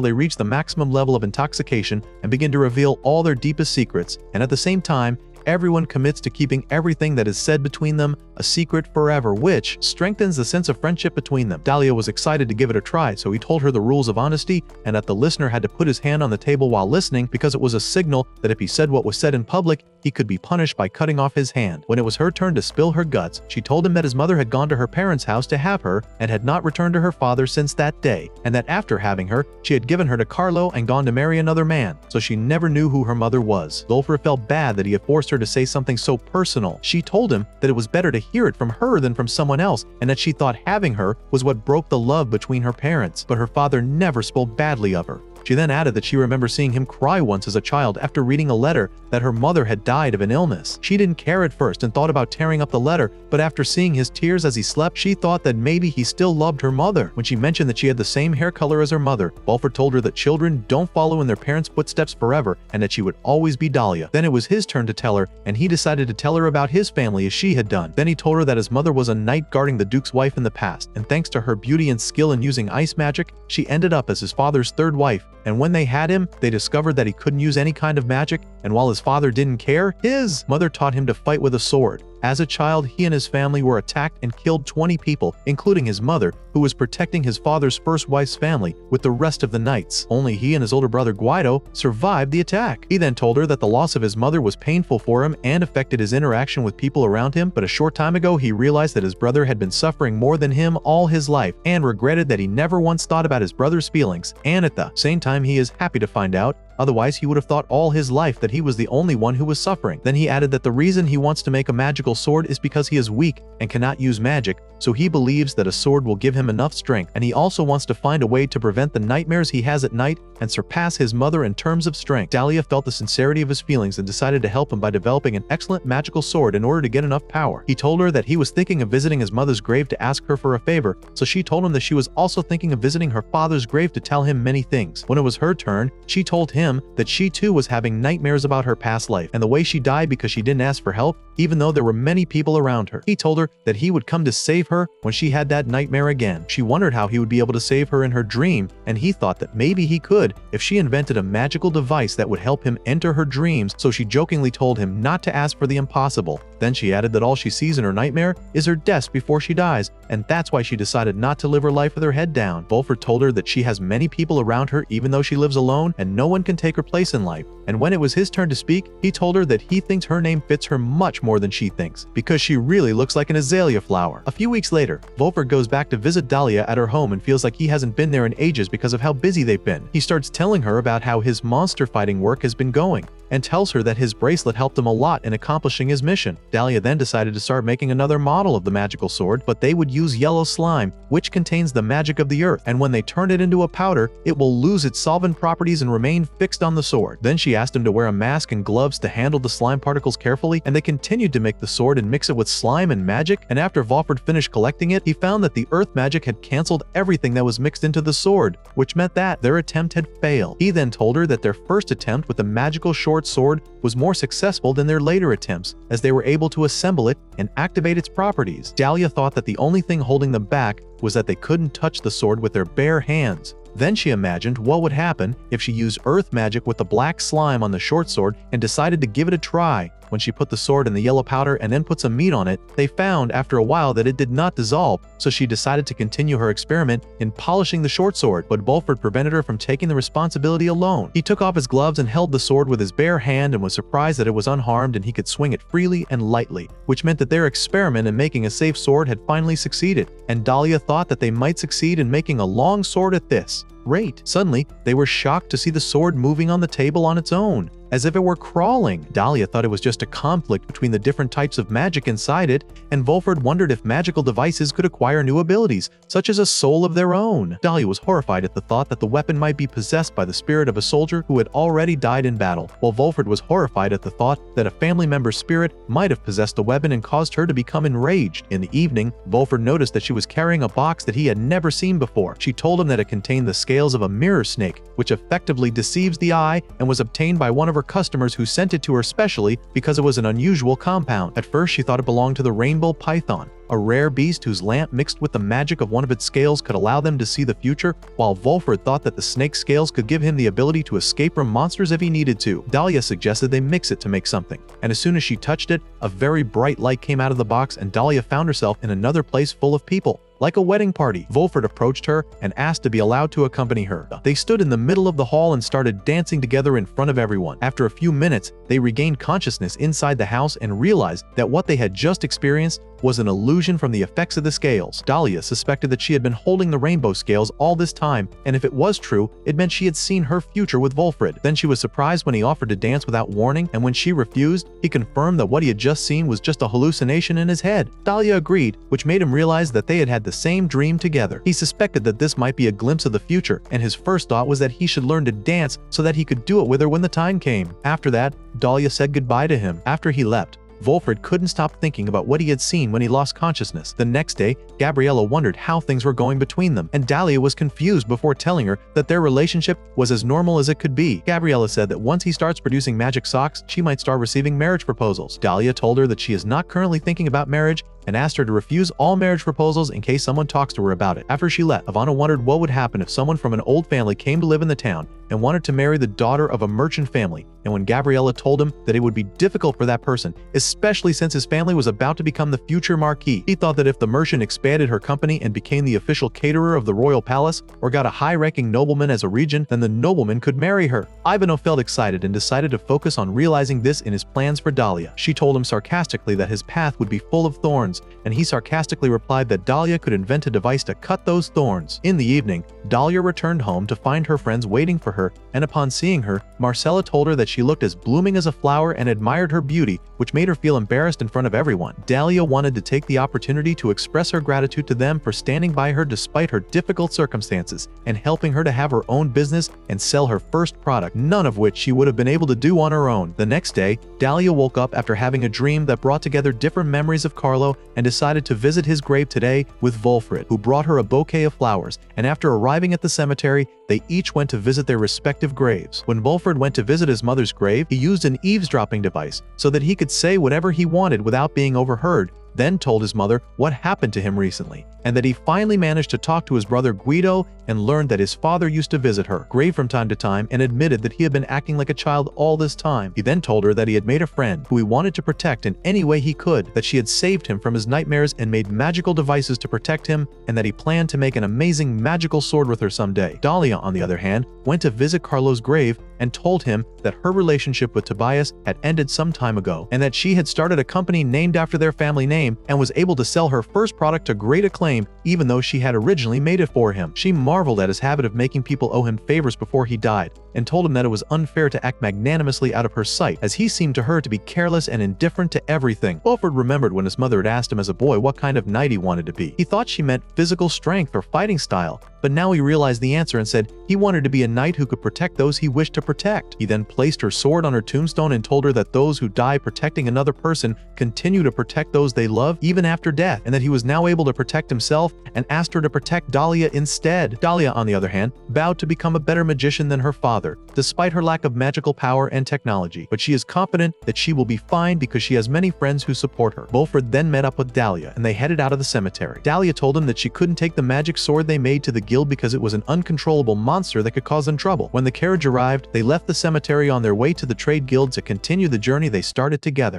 they reach the maximum level of intoxication and begin to reveal all their deepest secrets, and at the same time, everyone commits to keeping everything that is said between them a secret forever, which strengthens the sense of friendship between them. Dahlia was excited to give it a try, so he told her the rules of honesty and that the listener had to put his hand on the table while listening because it was a signal that if he said what was said in public, he could be punished by cutting off his hand. When it was her turn to spill her guts, she told him that his mother had gone to her parents' house to have her and had not returned to her father since that day, and that after having her, she had given her to Carlo and gone to marry another man, so she never knew who her mother was. Volford felt bad that he had forced her to say something so personal. She told him that it was better to hear it from her than from someone else, and that she thought having her was what broke the love between her parents, but her father never spoke badly of her. She then added that she remembered seeing him cry once as a child after reading a letter that her mother had died of an illness. She didn't care at first and thought about tearing up the letter, but after seeing his tears as he slept, she thought that maybe he still loved her mother. When she mentioned that she had the same hair color as her mother, Volford told her that children don't follow in their parents' footsteps forever and that she would always be Dahlia. Then it was his turn to tell her, and he decided to tell her about his family as she had done. Then he told her that his mother was a knight guarding the Duke's wife in the past, and thanks to her beauty and skill in using ice magic, she ended up as his father's third wife. And when they had him, they discovered that he couldn't use any kind of magic, and while his father didn't care, his mother taught him to fight with a sword. As a child, he and his family were attacked and killed 20 people, including his mother, who was protecting his father's first wife's family with the rest of the knights. Only he and his older brother Guido survived the attack. He then told her that the loss of his mother was painful for him and affected his interaction with people around him, but a short time ago he realized that his brother had been suffering more than him all his life and regretted that he never once thought about his brother's feelings, and at the same time he is happy to find out. Otherwise, he would have thought all his life that he was the only one who was suffering. Then he added that the reason he wants to make a magical sword is because he is weak and cannot use magic, so he believes that a sword will give him enough strength, and he also wants to find a way to prevent the nightmares he has at night and surpass his mother in terms of strength. Dahlia felt the sincerity of his feelings and decided to help him by developing an excellent magical sword in order to get enough power. He told her that he was thinking of visiting his mother's grave to ask her for a favor, so she told him that she was also thinking of visiting her father's grave to tell him many things. When it was her turn, she told him that she too was having nightmares about her past life and the way she died because she didn't ask for help, even though there were many people around her. He told her that he would come to save her when she had that nightmare again. She wondered how he would be able to save her in her dream, and he thought that maybe he could if she invented a magical device that would help him enter her dreams, so she jokingly told him not to ask for the impossible. Then she added that all she sees in her nightmare is her death before she dies, and that's why she decided not to live her life with her head down. Volford told her that she has many people around her even though she lives alone, and no one can take her place in life. And when it was his turn to speak, he told her that he thinks her name fits her much more than she thinks, because she really looks like an azalea flower. A few weeks later, Volford goes back to visit Dahlia at her home and feels like he hasn't been there in ages because of how busy they've been. He starts telling her about how his monster fighting work has been going, and tells her that his bracelet helped him a lot in accomplishing his mission. Dahlia then decided to start making another model of the magical sword, but they would use yellow slime, which contains the magic of the earth, and when they turn it into a powder, it will lose its solvent properties and remain fixed on the sword. Then she asked him to wear a mask and gloves to handle the slime particles carefully, and they continued to make the sword and mix it with slime and magic, and after Volford finished collecting it, he found that the earth magic had cancelled everything that was mixed into the sword, which meant that their attempt had failed. He then told her that their first attempt with the magical short sword was more successful than their later attempts, as they were able to assemble it and activate its properties. Dahlia thought that the only thing holding them back was that they couldn't touch the sword with their bare hands. Then she imagined what would happen if she used earth magic with the black slime on the short sword and decided to give it a try. When she put the sword in the yellow powder and then put some meat on it, they found after a while that it did not dissolve, so she decided to continue her experiment in polishing the short sword, but Volford prevented her from taking the responsibility alone. He took off his gloves and held the sword with his bare hand and was surprised that it was unharmed and he could swing it freely and lightly, which meant that their experiment in making a safe sword had finally succeeded, and Dahlia thought that they might succeed in making a long sword at this rate. Suddenly, they were shocked to see the sword moving on the table on its own, as if it were crawling. Dahlia thought it was just a conflict between the different types of magic inside it, and Volford wondered if magical devices could acquire new abilities, such as a soul of their own. Dahlia was horrified at the thought that the weapon might be possessed by the spirit of a soldier who had already died in battle, while Volford was horrified at the thought that a family member's spirit might have possessed the weapon and caused her to become enraged. In the evening, Volford noticed that she was carrying a box that he had never seen before. She told him that it contained the scales of a mirror snake, which effectively deceives the eye, and was obtained by one of her customers who sent it to her specially because it was an unusual compound. At first, she thought it belonged to the rainbow python, a rare beast whose lamp mixed with the magic of one of its scales could allow them to see the future, while Volford thought that the snake's scales could give him the ability to escape from monsters if he needed to. Dahlia suggested they mix it to make something, and as soon as she touched it, a very bright light came out of the box and Dahlia found herself in another place full of people. Like a wedding party, Volford approached her and asked to be allowed to accompany her. They stood in the middle of the hall and started dancing together in front of everyone. After a few minutes, they regained consciousness inside the house and realized that what they had just experienced was an illusion from the effects of the scales. Dahlia suspected that she had been holding the rainbow scales all this time, and if it was true, it meant she had seen her future with Volfred. Then she was surprised when he offered to dance without warning, and when she refused, he confirmed that what he had just seen was just a hallucination in his head. Dahlia agreed, which made him realize that they had had the same dream together. He suspected that this might be a glimpse of the future, and his first thought was that he should learn to dance so that he could do it with her when the time came. After that, Dahlia said goodbye to him. After he left, Volfred couldn't stop thinking about what he had seen when he lost consciousness. The next day, Gabriella wondered how things were going between them, and Dahlia was confused before telling her that their relationship was as normal as it could be. Gabriella said that once he starts producing magic socks, she might start receiving marriage proposals. Dahlia told her that she is not currently thinking about marriage and asked her to refuse all marriage proposals in case someone talks to her about it. After she left, Ivana wondered what would happen if someone from an old family came to live in the town and wanted to marry the daughter of a merchant family. And when Gabriella told him that it would be difficult for that person, especially since his family was about to become the future marquis, he thought that if the merchant expanded her company and became the official caterer of the royal palace, or got a high-ranking nobleman as a regent, then the nobleman could marry her. Ivano felt excited and decided to focus on realizing this in his plans for Dahlia. She told him sarcastically that his path would be full of thorns, and he sarcastically replied that Dahlia could invent a device to cut those thorns. In the evening, Dahlia returned home to find her friends waiting for her, and upon seeing her, Marcella told her that she looked as blooming as a flower and admired her beauty, which made her feel embarrassed in front of everyone. Dahlia wanted to take the opportunity to express her gratitude to them for standing by her despite her difficult circumstances and helping her to have her own business and sell her first product, none of which she would have been able to do on her own. The next day, Dahlia woke up after having a dream that brought together different memories of Carlo and decided to visit his grave today with Wolfred, who brought her a bouquet of flowers, and after arriving at the cemetery, they each went to visit their respective graves. When Wolfred went to visit his mother's grave, he used an eavesdropping device so that he could say whatever he wanted without being overheard, then told his mother what happened to him recently, and that he finally managed to talk to his brother Guido and learned that his father used to visit her grave from time to time and admitted that he had been acting like a child all this time. He then told her that he had made a friend who he wanted to protect in any way he could, that she had saved him from his nightmares and made magical devices to protect him, and that he planned to make an amazing magical sword with her someday. Dahlia, on the other hand, went to visit Carlo's grave and told him that her relationship with Tobias had ended some time ago, and that she had started a company named after their family name and was able to sell her first product to great acclaim even though she had originally made it for him. She marveled at his habit of making people owe him favors before he died, and told him that it was unfair to act magnanimously out of her sight, as he seemed to her to be careless and indifferent to everything. Wilfred remembered when his mother had asked him as a boy what kind of knight he wanted to be. He thought she meant physical strength or fighting style, but now he realized the answer and said he wanted to be a knight who could protect those he wished to protect. He then placed her sword on her tombstone and told her that those who die protecting another person continue to protect those they love even after death, and that he was now able to protect himself, and asked her to protect Dahlia instead. Dahlia, on the other hand, vowed to become a better magician than her father, despite her lack of magical power and technology, but she is confident that she will be fine because she has many friends who support her. Wolfred then met up with Dahlia, and they headed out of the cemetery. Dahlia told him that she couldn't take the magic sword they made to the guild because it was an uncontrollable monster that could cause them trouble. When the carriage arrived, they left the cemetery on their way to the trade guild to continue the journey they started together.